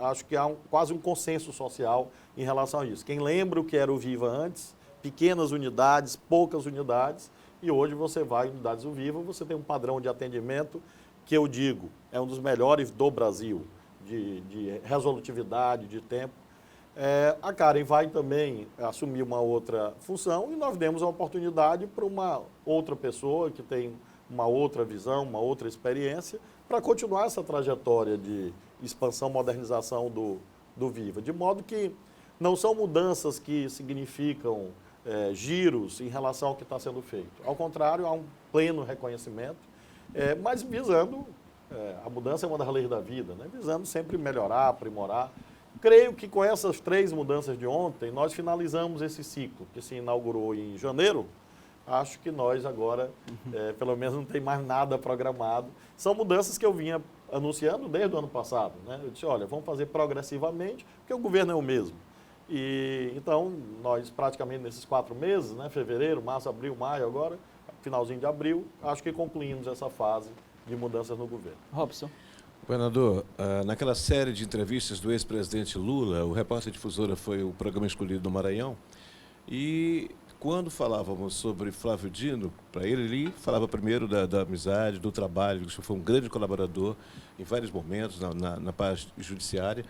Acho que há quase um consenso social em relação a isso. Quem lembra o que era o Viva antes, pequenas unidades, poucas unidades, e hoje você vai em unidades do Viva, você tem um padrão de atendimento que eu digo é um dos melhores do Brasil, de resolutividade, de tempo. A Karen vai também assumir uma outra função e nós demos a oportunidade para uma outra pessoa que tem uma outra visão, uma outra experiência, para continuar essa trajetória de expansão, modernização do Viva. De modo que não são mudanças que significam giros em relação ao que está sendo feito. Ao contrário, há um pleno reconhecimento, mas visando, a mudança é uma das leis da vida, né? Visando sempre melhorar, aprimorar. Creio que com essas 3 mudanças de ontem, nós finalizamos esse ciclo, que se inaugurou em janeiro. Acho que nós agora, pelo menos, não tem mais nada programado. São mudanças que eu vinha anunciando desde o ano passado, né? Eu disse, olha, vamos fazer progressivamente, porque o governo é o mesmo. E então, nós praticamente nesses 4 meses, né, fevereiro, março, abril, maio, agora, finalzinho de abril, acho que concluímos essa fase de mudanças no governo. Robson. Governador, naquela série de entrevistas do ex-presidente Lula, o Repórter Difusora foi o programa escolhido do Maranhão, e quando falávamos sobre Flávio Dino, para ele falava primeiro da amizade, do trabalho, que foi um grande colaborador em vários momentos na parte judiciária,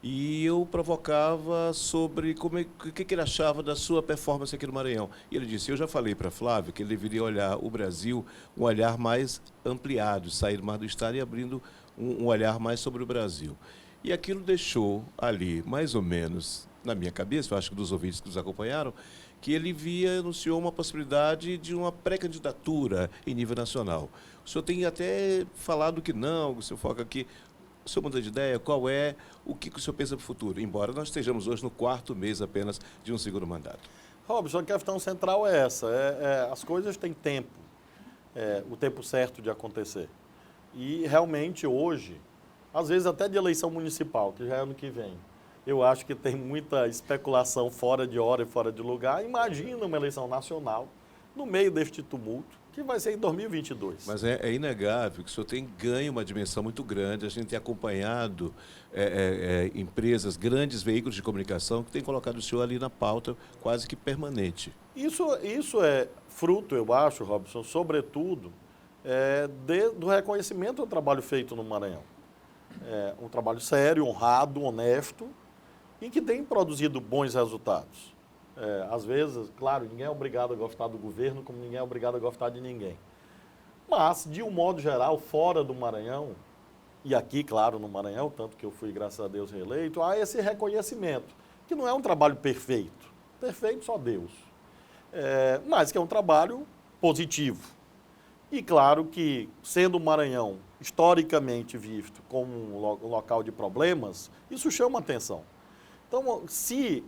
e eu provocava sobre o que ele achava da sua performance aqui no Maranhão. E ele disse, eu já falei para Flávio que ele deveria olhar o Brasil um olhar mais ampliado, sair mais do Estado e abrindo um olhar mais sobre o Brasil. E aquilo deixou ali, mais ou menos, na minha cabeça, eu acho que dos ouvintes que nos acompanharam, que ele anunciou uma possibilidade de uma pré-candidatura em nível nacional. O senhor tem até falado que não, o senhor foca aqui. O senhor muda de ideia? Qual é o que o senhor pensa para o futuro? Embora nós estejamos hoje no 4º mês apenas de um segundo mandato. Robson, a questão central é essa. As coisas têm tempo, o tempo certo de acontecer. E realmente hoje, às vezes até de eleição municipal, que já é ano que vem, eu acho que tem muita especulação fora de hora e fora de lugar. Imagina uma eleição nacional no meio deste tumulto, que vai ser em 2022. Mas é inegável que o senhor tem ganho uma dimensão muito grande. A gente tem acompanhado empresas, grandes veículos de comunicação que têm colocado o senhor ali na pauta quase que permanente. Isso é fruto, eu acho, Robson, sobretudo, do reconhecimento do trabalho feito no Maranhão. É um trabalho sério, honrado, honesto e que tem produzido bons resultados. Às vezes, claro, ninguém é obrigado a gostar do governo, como ninguém é obrigado a gostar de ninguém. Mas, de um modo geral, fora do Maranhão, e aqui, claro, no Maranhão, tanto que eu fui, graças a Deus, reeleito, há esse reconhecimento, que não é um trabalho perfeito. Perfeito só Deus. Mas que é um trabalho positivo. E claro que, sendo o Maranhão historicamente visto como um local de problemas, isso chama atenção. Então, se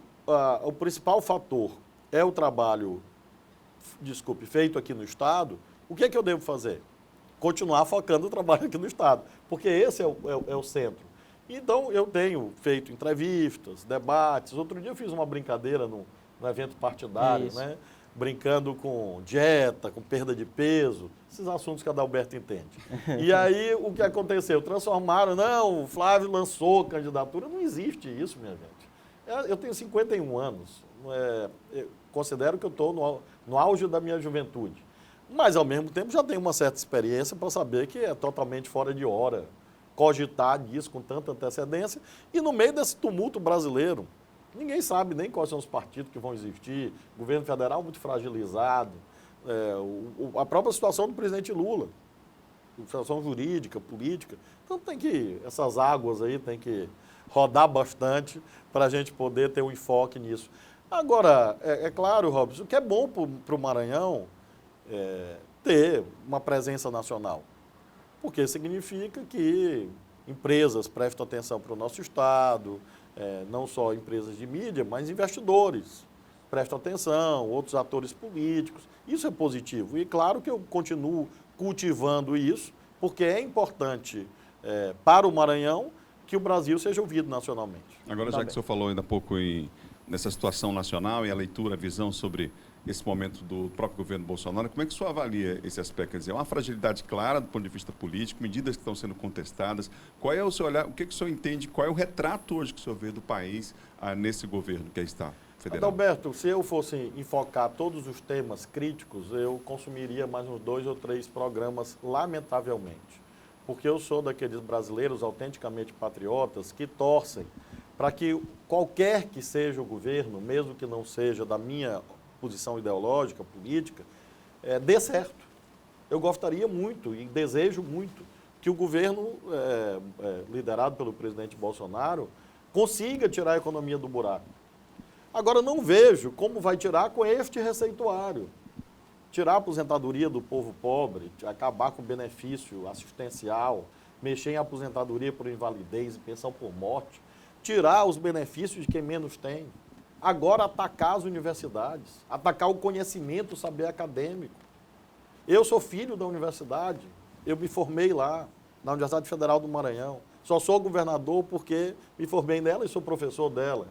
o principal fator é o trabalho, feito aqui no Estado, o que é que eu devo fazer? Continuar focando o trabalho aqui no Estado, porque esse é o centro. Então, eu tenho feito entrevistas, debates. Outro dia eu fiz uma brincadeira no evento partidário, né? Brincando com dieta, com perda de peso, esses assuntos que a Adalberto entende. E aí, o que aconteceu? Transformaram, não, o Flávio lançou candidatura. Não existe isso, minha gente. Eu tenho 51 anos, eu considero que eu estou no auge da minha juventude. Mas, ao mesmo tempo, já tenho uma certa experiência para saber que é totalmente fora de hora cogitar disso com tanta antecedência. E no meio desse tumulto brasileiro, ninguém sabe nem quais são os partidos que vão existir, o governo federal muito fragilizado, a própria situação do presidente Lula, situação jurídica, política. Então, essas águas aí tem que rodar bastante para a gente poder ter um enfoque nisso. Agora, é claro, Robson, o que é bom para o Maranhão ter uma presença nacional, porque significa que empresas prestam atenção para o nosso Estado, não só empresas de mídia, mas investidores prestam atenção, outros atores políticos. Isso é positivo. E claro que eu continuo cultivando isso, porque é importante para o Maranhão que o Brasil seja ouvido nacionalmente. Agora, já que o senhor falou ainda há pouco nessa situação nacional e a leitura, a visão sobre esse momento do próprio governo Bolsonaro, como é que o senhor avalia esse aspecto? Quer dizer, é uma fragilidade clara do ponto de vista político, medidas que estão sendo contestadas. Qual é o seu olhar, o que o senhor entende, qual é o retrato hoje que o senhor vê do país nesse governo que está federal? Adalberto, se eu fosse enfocar todos os temas críticos, eu consumiria mais uns 2 ou 3 programas, lamentavelmente. Porque eu sou daqueles brasileiros autenticamente patriotas que torcem para que qualquer que seja o governo, mesmo que não seja da minha posição ideológica, política, dê certo. Eu gostaria muito e desejo muito que o governo, liderado pelo presidente Bolsonaro, consiga tirar a economia do buraco. Agora, não vejo como vai tirar com este receituário. Tirar a aposentadoria do povo pobre, acabar com o benefício assistencial, mexer em aposentadoria por invalidez e pensão por morte, tirar os benefícios de quem menos tem. Agora atacar as universidades, atacar o conhecimento, o saber acadêmico. Eu sou filho da universidade, eu me formei lá, na Universidade Federal do Maranhão. Só sou governador porque me formei nela e sou professor dela.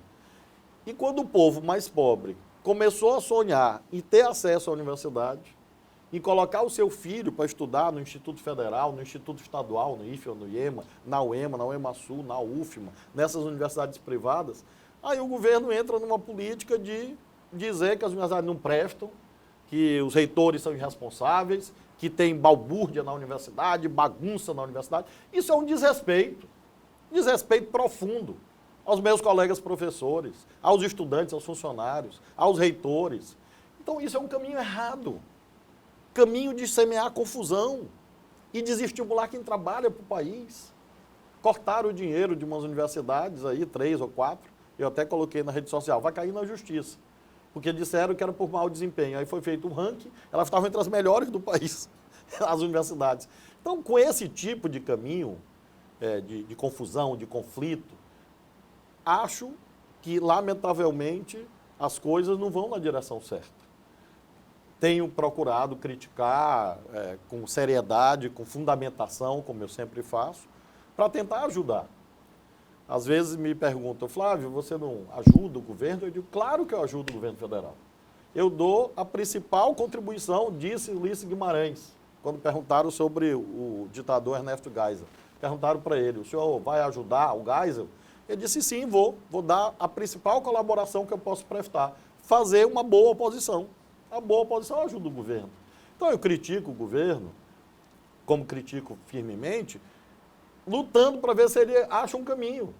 E quando o povo mais pobre começou a sonhar em ter acesso à universidade, em colocar o seu filho para estudar no Instituto Federal, no Instituto Estadual, no IFE ou no IEMA, na UEMA-Sul, na UFMA, nessas universidades privadas, aí o governo entra numa política de dizer que as universidades não prestam, que os reitores são irresponsáveis, que tem balbúrdia na universidade, bagunça na universidade. Isso é um desrespeito profundo aos meus colegas professores, aos estudantes, aos funcionários, aos reitores. Então, isso é um caminho errado. Caminho de semear confusão e desestimular quem trabalha para o país. Cortaram o dinheiro de umas universidades aí, 3 ou 4, eu até coloquei na rede social, vai cair na justiça. Porque disseram que era por mau desempenho. Aí foi feito um ranking, elas estavam entre as melhores do país, as universidades. Então, com esse tipo de caminho de confusão, de conflito, acho que, lamentavelmente, as coisas não vão na direção certa. tenho procurado criticar com seriedade, com fundamentação, como eu sempre faço, para tentar ajudar. Às vezes me perguntam, Flávio, você não ajuda o governo? Eu digo, claro que eu ajudo o governo federal. Eu dou a principal contribuição, disse Ulisses Guimarães, quando perguntaram sobre o ditador Ernesto Geisel. Perguntaram para ele, o senhor vai ajudar o Geisel? Ele disse, sim, vou dar a principal colaboração que eu posso prestar, fazer uma boa oposição. A boa oposição ajuda o governo. Então eu critico o governo, como critico firmemente, lutando para ver se ele acha um caminho.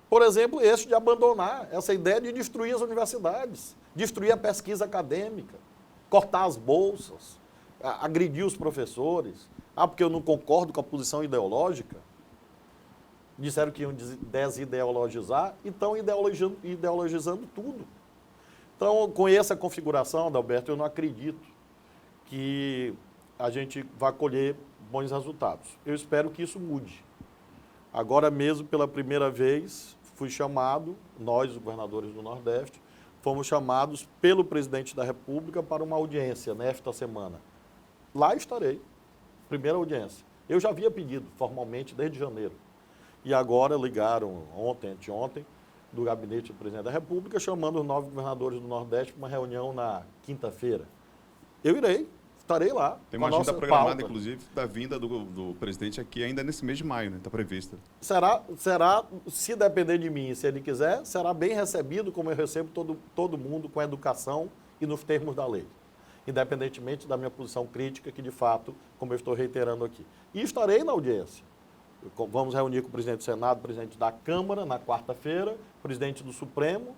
Por exemplo, esse de abandonar essa ideia de destruir as universidades, destruir a pesquisa acadêmica, cortar as bolsas, agredir os professores. Porque eu não concordo com a posição ideológica. Disseram que iam desideologizar e estão ideologizando tudo. Então, com essa configuração, Adalberto, eu não acredito que a gente vai colher bons resultados. Eu espero que isso mude. Agora mesmo, pela primeira vez, fui chamado, nós, os governadores do Nordeste, fomos chamados pelo presidente da República para uma audiência nesta semana. Lá estarei, primeira audiência. Eu já havia pedido formalmente desde janeiro. E agora ligaram ontem, anteontem, do gabinete do presidente da República, chamando os 9 governadores do Nordeste para uma reunião na quinta-feira. Eu irei, estarei lá. Tem uma agenda programada, pauta. inclusive, da vinda do presidente aqui ainda nesse mês de maio, né? Está prevista. Será, se depender de mim, se ele quiser, será bem recebido, como eu recebo todo mundo, com educação e nos termos da lei. Independentemente da minha posição crítica, que de fato, como eu estou reiterando aqui. E estarei na audiência. Vamos reunir com o presidente do Senado, o presidente da Câmara, na quarta-feira, o presidente do Supremo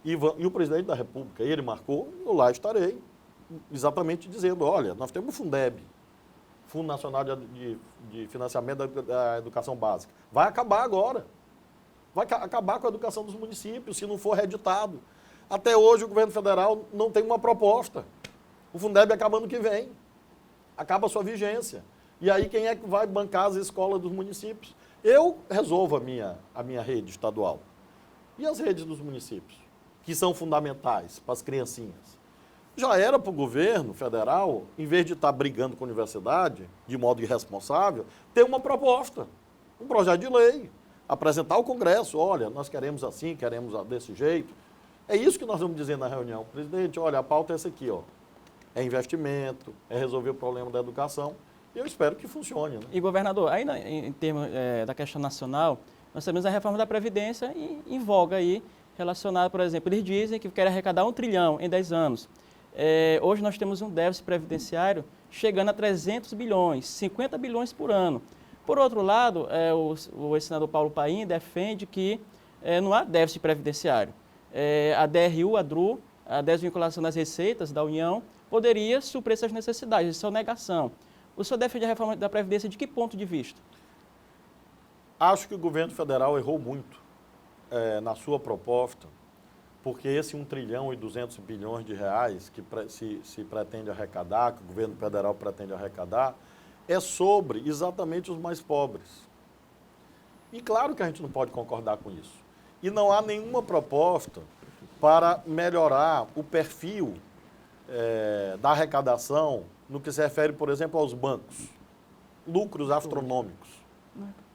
e o presidente da República. Ele marcou, eu lá estarei, exatamente dizendo, olha, nós temos o Fundeb, Fundo Nacional de Financiamento da Educação Básica. Vai acabar agora. Vai acabar com a educação dos municípios, se não for reeditado. Até hoje o governo federal não tem uma proposta. O Fundeb acaba ano que vem. Acaba a sua vigência. E aí quem é que vai bancar as escolas dos municípios? Eu resolvo a minha rede estadual. E as redes dos municípios, que são fundamentais para as criancinhas? Já era para o governo federal, em vez de estar brigando com a universidade, de modo irresponsável, ter uma proposta, um projeto de lei, apresentar ao Congresso, olha, nós queremos assim, queremos desse jeito. É isso que nós vamos dizer na reunião. Presidente, olha, a pauta é essa aqui, ó. É investimento, é resolver o problema da educação. E eu espero que funcione. Né? E, governador, aí em termos da questão nacional, nós temos a reforma da Previdência em voga aí, relacionada, por exemplo, eles dizem que querem arrecadar 1 trilhão em 10 anos. Hoje nós temos um déficit previdenciário chegando a 300 bilhões, 50 bilhões por ano. Por outro lado, o ex-senador Paulo Paim defende que não há déficit previdenciário. A DRU, a DRU, a desvinculação das receitas da União, poderia suprir essas necessidades, isso é uma negação. O senhor defende a reforma da Previdência de que ponto de vista? Acho que o governo federal errou muito na sua proposta, porque esse 1 trilhão e 200 bilhões de reais que se pretende arrecadar, que o governo federal pretende arrecadar, é sobre exatamente os mais pobres. E claro que a gente não pode concordar com isso. E não há nenhuma proposta para melhorar o perfil da arrecadação no que se refere, por exemplo, aos bancos. Lucros astronômicos.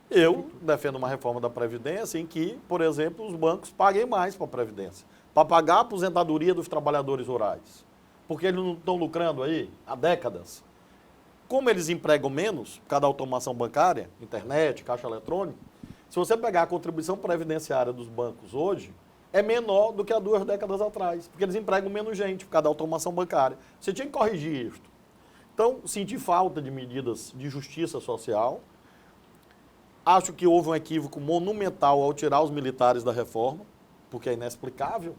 Eu defendo uma reforma da Previdência em que, por exemplo, os bancos paguem mais para a Previdência, para pagar a aposentadoria dos trabalhadores rurais. Porque eles não estão lucrando aí há décadas. Como eles empregam menos, por causa da automação bancária, internet, caixa eletrônica, se você pegar a contribuição previdenciária dos bancos hoje, é menor do que há 2 décadas atrás, porque eles empregam menos gente por causa da automação bancária. Você tinha que corrigir isso. Então, senti falta de medidas de justiça social. Acho que houve um equívoco monumental ao tirar os militares da reforma, porque é inexplicável.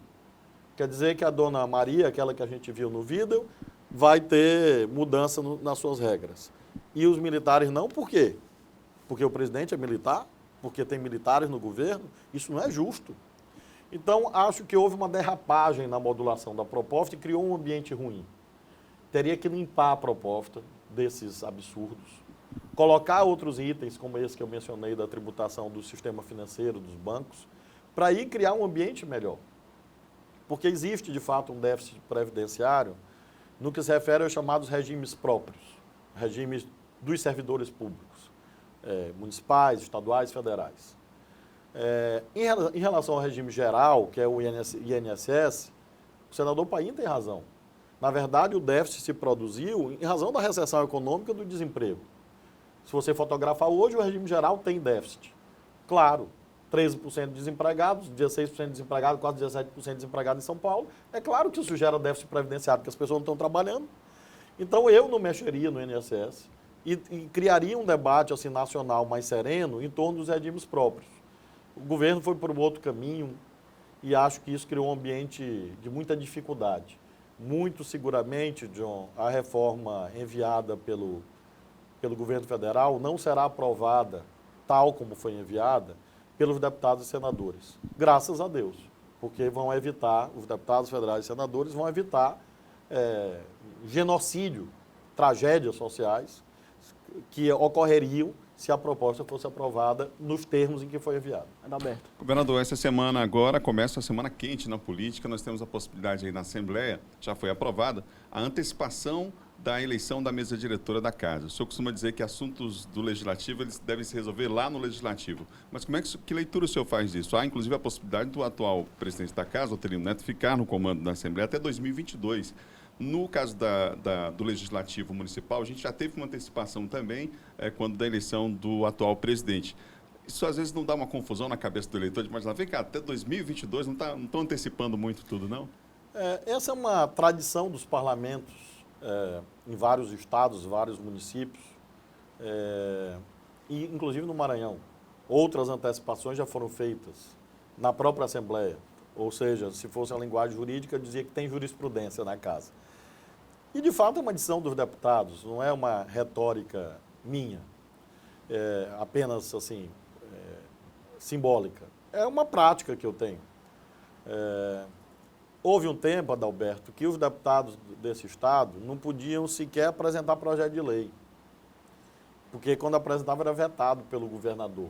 Quer dizer que a dona Maria, aquela que a gente viu no vídeo, vai ter mudança nas suas regras. E os militares não, por quê? Porque o presidente é militar? Porque tem militares no governo? Isso não é justo. Então, acho que houve uma derrapagem na modulação da proposta e criou um ambiente ruim. Teria que limpar a proposta desses absurdos, colocar outros itens, como esse que eu mencionei, da tributação do sistema financeiro, dos bancos, para aí criar um ambiente melhor. Porque existe, de fato, um déficit previdenciário no que se refere aos chamados regimes próprios, regimes dos servidores públicos, municipais, estaduais, federais. Em relação ao regime geral, que é o INSS, o senador Paim tem razão. Na verdade, o déficit se produziu em razão da recessão econômica e do desemprego. Se você fotografar hoje, o regime geral tem déficit. Claro, 13% de desempregados, 16% de desempregados, quase 17% de desempregados em São Paulo. É claro que isso gera déficit previdenciário, porque as pessoas não estão trabalhando. Então, eu não mexeria no INSS e criaria um debate assim, nacional mais sereno em torno dos regimes próprios. O governo foi por um outro caminho e acho que isso criou um ambiente de muita dificuldade. Muito seguramente, John, a reforma enviada pelo governo federal não será aprovada tal como foi enviada pelos deputados e senadores. Graças a Deus, porque vão evitar, os deputados federais e senadores vão evitar genocídio, tragédias sociais que ocorreriam se a proposta fosse aprovada nos termos em que foi enviada. Adalberto. Governador, essa semana agora começa a semana quente na política. Nós temos a possibilidade aí na Assembleia, já foi aprovada, a antecipação da eleição da mesa diretora da Casa. O senhor costuma dizer que assuntos do Legislativo eles devem se resolver lá no Legislativo. Mas que leitura o senhor faz disso? Há, inclusive, a possibilidade do atual presidente da Casa, Otelino Neto, ficar no comando da Assembleia até 2022. No caso do Legislativo Municipal, a gente já teve uma antecipação também quando da eleição do atual presidente. Isso às vezes não dá uma confusão na cabeça do eleitor de imaginar, vem cá, até 2022 não estão antecipando muito tudo, não? Essa é uma tradição dos parlamentos em vários estados, vários municípios, e inclusive no Maranhão. Outras antecipações já foram feitas na própria Assembleia. Ou seja, se fosse a linguagem jurídica, eu dizia que tem jurisprudência na Casa. E, de fato, é uma decisão dos deputados, não é uma retórica minha, apenas, assim, simbólica. É uma prática que eu tenho. Houve um tempo, Adalberto, que os deputados desse Estado não podiam sequer apresentar projeto de lei, porque quando apresentava era vetado pelo governador.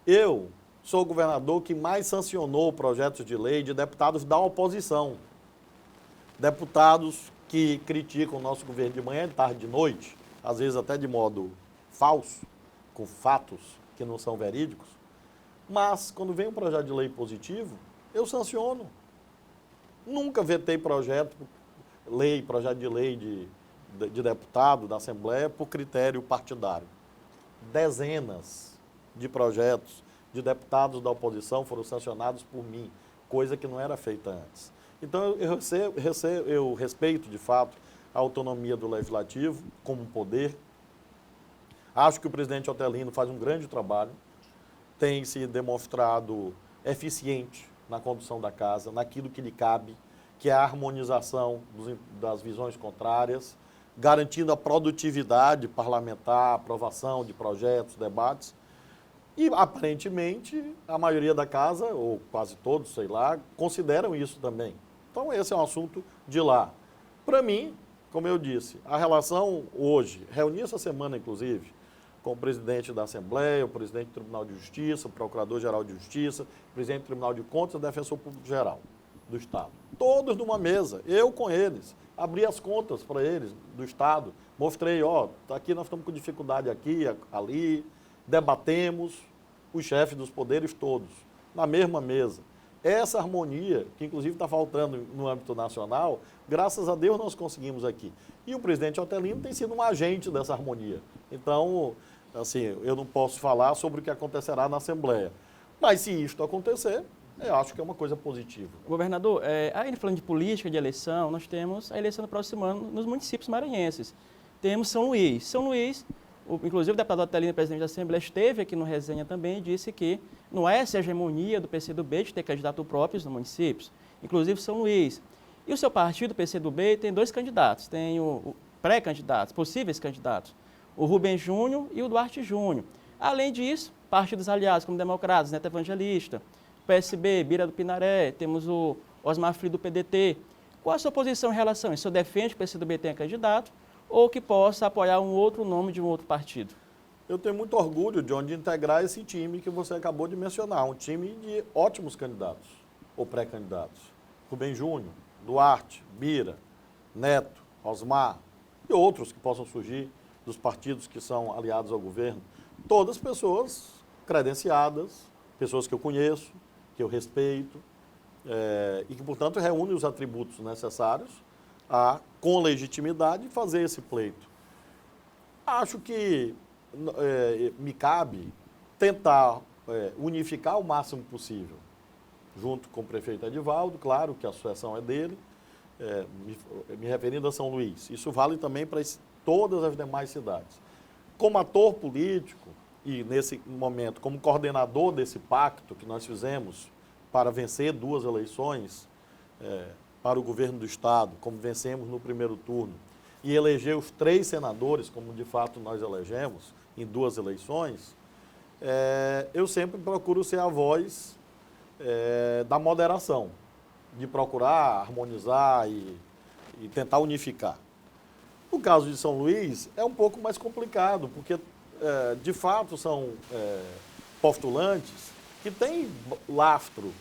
Eu sou o governador que mais sancionou projetos de lei de deputados da oposição. Deputados que criticam o nosso governo de manhã, de tarde, de noite, às vezes até de modo falso, com fatos que não são verídicos. Mas, quando vem um projeto de lei positivo, eu sanciono. Nunca vetei projeto de lei de deputado da Assembleia por critério partidário. Dezenas de projetos de deputados da oposição foram sancionados por mim, coisa que não era feita antes. Então, eu respeito, de fato, a autonomia do Legislativo como poder. Acho que o presidente Otelino faz um grande trabalho, tem se demonstrado eficiente na condução da Casa, naquilo que lhe cabe, que é a harmonização das visões contrárias, garantindo a produtividade parlamentar, aprovação de projetos, debates. E, aparentemente, a maioria da Casa, ou quase todos, sei lá, consideram isso também. Então, esse é um assunto de lá. Para mim, como eu disse, a relação hoje, reuni essa semana, inclusive, com o presidente da Assembleia, o presidente do Tribunal de Justiça, o Procurador-Geral de Justiça, o presidente do Tribunal de Contas e o Defensor Público Geral do Estado. Todos numa mesa, eu com eles. Abri as contas para eles do Estado, mostrei, aqui nós estamos com dificuldade aqui, ali, debatemos os chefes dos poderes todos, na mesma mesa. Essa harmonia, que inclusive está faltando no âmbito nacional, graças a Deus nós conseguimos aqui. E o presidente Otelino tem sido um agente dessa harmonia. Então, assim, eu não posso falar sobre o que acontecerá na Assembleia. Mas se isto acontecer, eu acho que é uma coisa positiva. Governador, ainda falando de política, de eleição, nós temos a eleição no próximo ano nos municípios maranhenses. Temos São Luís. São Luís, inclusive o deputado Otelino, presidente da Assembleia, esteve aqui no Resenha também e disse que não é essa hegemonia do PCdoB de ter candidato próprios nos municípios, inclusive São Luís. E o seu partido, o PCdoB, tem dois candidatos, tem o pré-candidatos, possíveis candidatos, o Rubem Júnior e o Duarte Júnior. Além disso, partidos aliados como Democratas, Neto Evangelista, PSB, Bira do Pinaré, temos o Osmar Filho do PDT. Qual a sua posição em relação a isso? O senhor defende que o PCdoB tenha candidato ou que possa apoiar um outro nome de um outro partido? Eu tenho muito orgulho, John, de integrar esse time que você acabou de mencionar, um time de ótimos candidatos ou pré-candidatos. Rubem Júnior, Duarte, Bira, Neto, Osmar e outros que possam surgir dos partidos que são aliados ao governo, todas pessoas credenciadas, pessoas que eu conheço, que eu respeito, e que, portanto, reúnem os atributos necessários a, com legitimidade, fazer esse pleito. Acho que me cabe tentar unificar o máximo possível, junto com o prefeito Edivaldo, claro que a sucessão é dele, me referindo a São Luís. Isso vale também para todas as demais cidades. Como ator político e, nesse momento, como coordenador desse pacto que nós fizemos para vencer 2 eleições para o governo do Estado, como vencemos no primeiro turno, e eleger os 3 senadores, como de fato nós elegemos em 2 eleições, eu sempre procuro ser a voz da moderação, de procurar harmonizar e tentar unificar. No caso de São Luís, é um pouco mais complicado, porque, de fato, são postulantes que têm lastro,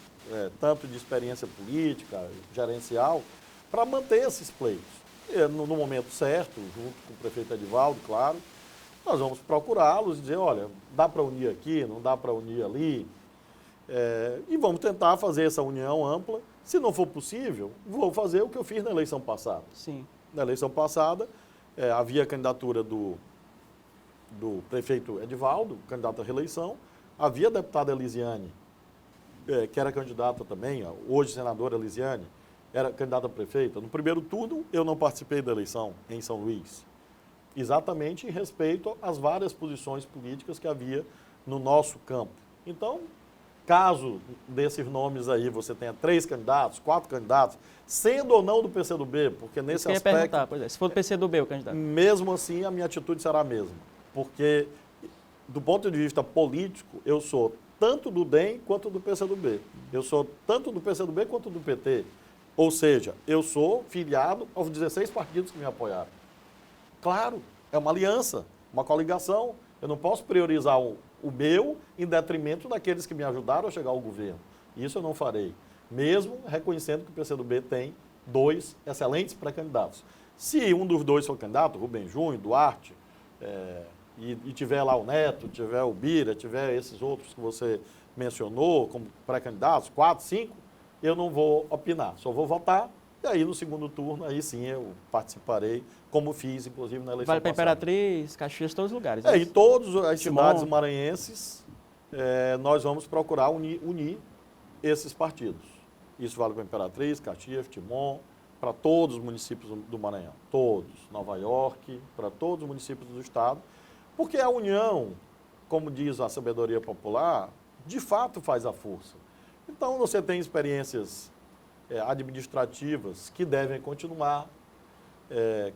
tanto de experiência política, gerencial, para manter esses pleitos. E, no momento certo, junto com o prefeito Edivaldo, claro, nós vamos procurá-los e dizer, olha, dá para unir aqui, não dá para unir ali, e vamos tentar fazer essa união ampla. Se não for possível, vou fazer o que eu fiz na eleição passada. Sim. Na eleição passada, havia a candidatura do prefeito Edivaldo, candidato à reeleição, havia a deputada Elisiane, que era candidata também, hoje senadora Elisiane, era candidata a prefeita. No primeiro turno, eu não participei da eleição em São Luís, exatamente em respeito às várias posições políticas que havia no nosso campo. Então, caso desses nomes aí você tenha 3 candidatos, 4 candidatos, sendo ou não do PCdoB, porque nesse Isso que eu ia aspecto... perguntar, pois é, se for do PCdoB o candidato. Mesmo assim, a minha atitude será a mesma. Porque, do ponto de vista político, eu sou tanto do DEM quanto do PCdoB. Eu sou tanto do PCdoB quanto do PT. Ou seja, eu sou filiado aos 16 partidos que me apoiaram. Claro, é uma aliança, uma coligação. Eu não posso priorizar o meu em detrimento daqueles que me ajudaram a chegar ao governo. Isso eu não farei, mesmo reconhecendo que o PCdoB tem 2 excelentes pré-candidatos. Se um dos 2 for candidato, Rubem Júnior, Duarte, e tiver lá o Neto, tiver o Bira, tiver esses outros que você mencionou como pré-candidatos, 4, 5, eu não vou opinar, só vou votar. E aí, no segundo turno, aí sim eu participarei, como fiz, inclusive, na eleição Vale para passada. Imperatriz, Caxias, todos os lugares. Em todas as Timon. cidades maranhenses, nós vamos procurar unir esses partidos. Isso vale para Imperatriz, Caxias, Timon, para todos os municípios do Maranhão. Todos. Nova York, para todos os municípios do estado. Porque a união, como diz a sabedoria popular, de fato faz a força. Então, você tem experiências administrativas que devem continuar,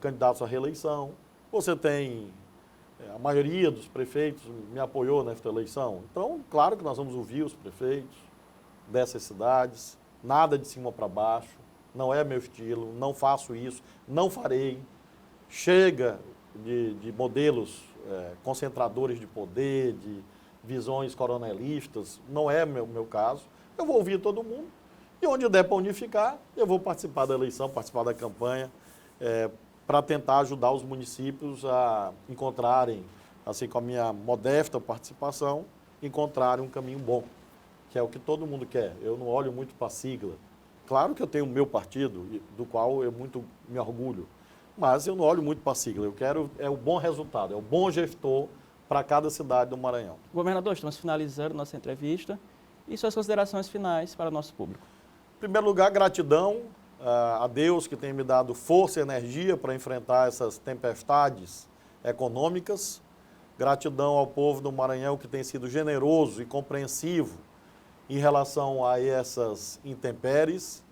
candidatos à reeleição. Você tem, a maioria dos prefeitos me apoiou nesta eleição. Então, claro que nós vamos ouvir os prefeitos dessas cidades, nada de cima para baixo, não é meu estilo, não faço isso, não farei. Chega de modelos concentradores de poder, de visões coronelistas, não é meu caso. Eu vou ouvir todo mundo e onde der para unificar, eu vou participar da eleição, participar da campanha, para tentar ajudar os municípios a encontrarem, assim com a minha modesta participação, encontrarem um caminho bom, que é o que todo mundo quer. Eu não olho muito para a sigla. Claro que eu tenho o meu partido, do qual eu muito me orgulho, mas eu não olho muito para a sigla. Eu quero o bom resultado, é o bom gestor para cada cidade do Maranhão. Governador, estamos finalizando nossa entrevista e suas considerações finais para o nosso público. Em primeiro lugar, gratidão a Deus que tem me dado força e energia para enfrentar essas tempestades econômicas. Gratidão ao povo do Maranhão que tem sido generoso e compreensivo em relação a essas intempéries.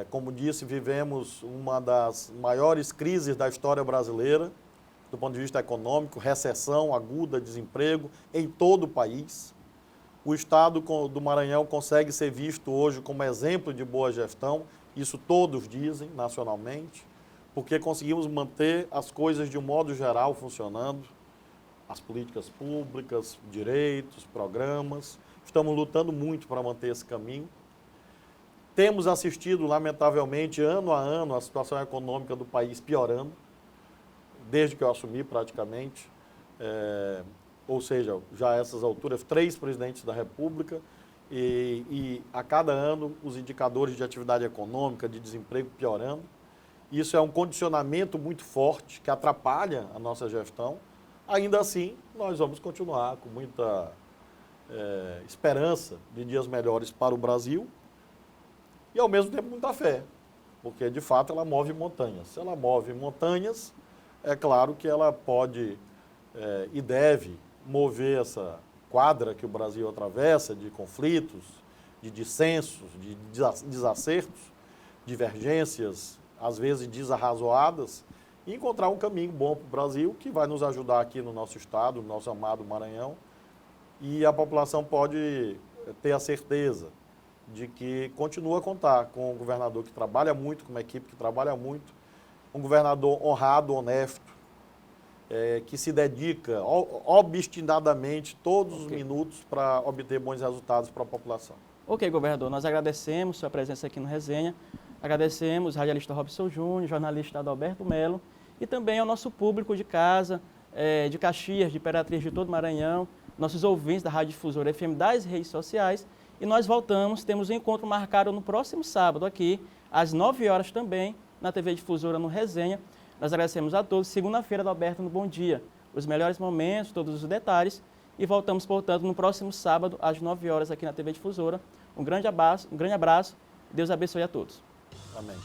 Como disse, vivemos uma das maiores crises da história brasileira, do ponto de vista econômico, recessão aguda, desemprego em todo o país. O Estado do Maranhão consegue ser visto hoje como exemplo de boa gestão, isso todos dizem nacionalmente, porque conseguimos manter as coisas de um modo geral funcionando, as políticas públicas, direitos, programas. Estamos lutando muito para manter esse caminho. Temos assistido, lamentavelmente, ano a ano, a situação econômica do país piorando, desde que eu assumi praticamente. Ou seja, já a essas alturas, 3 presidentes da República, e a cada ano os indicadores de atividade econômica, de desemprego piorando. Isso é um condicionamento muito forte que atrapalha a nossa gestão. Ainda assim, nós vamos continuar com muita esperança de dias melhores para o Brasil e, ao mesmo tempo, muita fé, porque, de fato, ela move montanhas. Se ela move montanhas, é claro que ela pode e deve mover essa quadra que o Brasil atravessa de conflitos, de dissensos, de desacertos, divergências, às vezes desarrazoadas, e encontrar um caminho bom para o Brasil que vai nos ajudar aqui no nosso estado, no nosso amado Maranhão, e a população pode ter a certeza de que continua a contar com um governador que trabalha muito, com uma equipe que trabalha muito, um governador honrado, honesto, que se dedica obstinadamente todos os minutos para obter bons resultados para a população. Ok, governador, nós agradecemos sua presença aqui no Resenha, agradecemos ao radialista Robson Júnior, jornalista Adalberto Melo, e também ao nosso público de casa, de Caxias, de Imperatriz, de todo o Maranhão, nossos ouvintes da Rádio Difusora FM das redes sociais, e nós voltamos, temos um encontro marcado no próximo sábado aqui, às 9 horas também, na TV Difusora no Resenha. Nós agradecemos a todos. Segunda-feira, Adalberto, no Bom Dia, os melhores momentos, todos os detalhes. E voltamos, portanto, no próximo sábado, às 9 horas, aqui na TV Difusora. Um grande abraço. Deus abençoe a todos. Amém.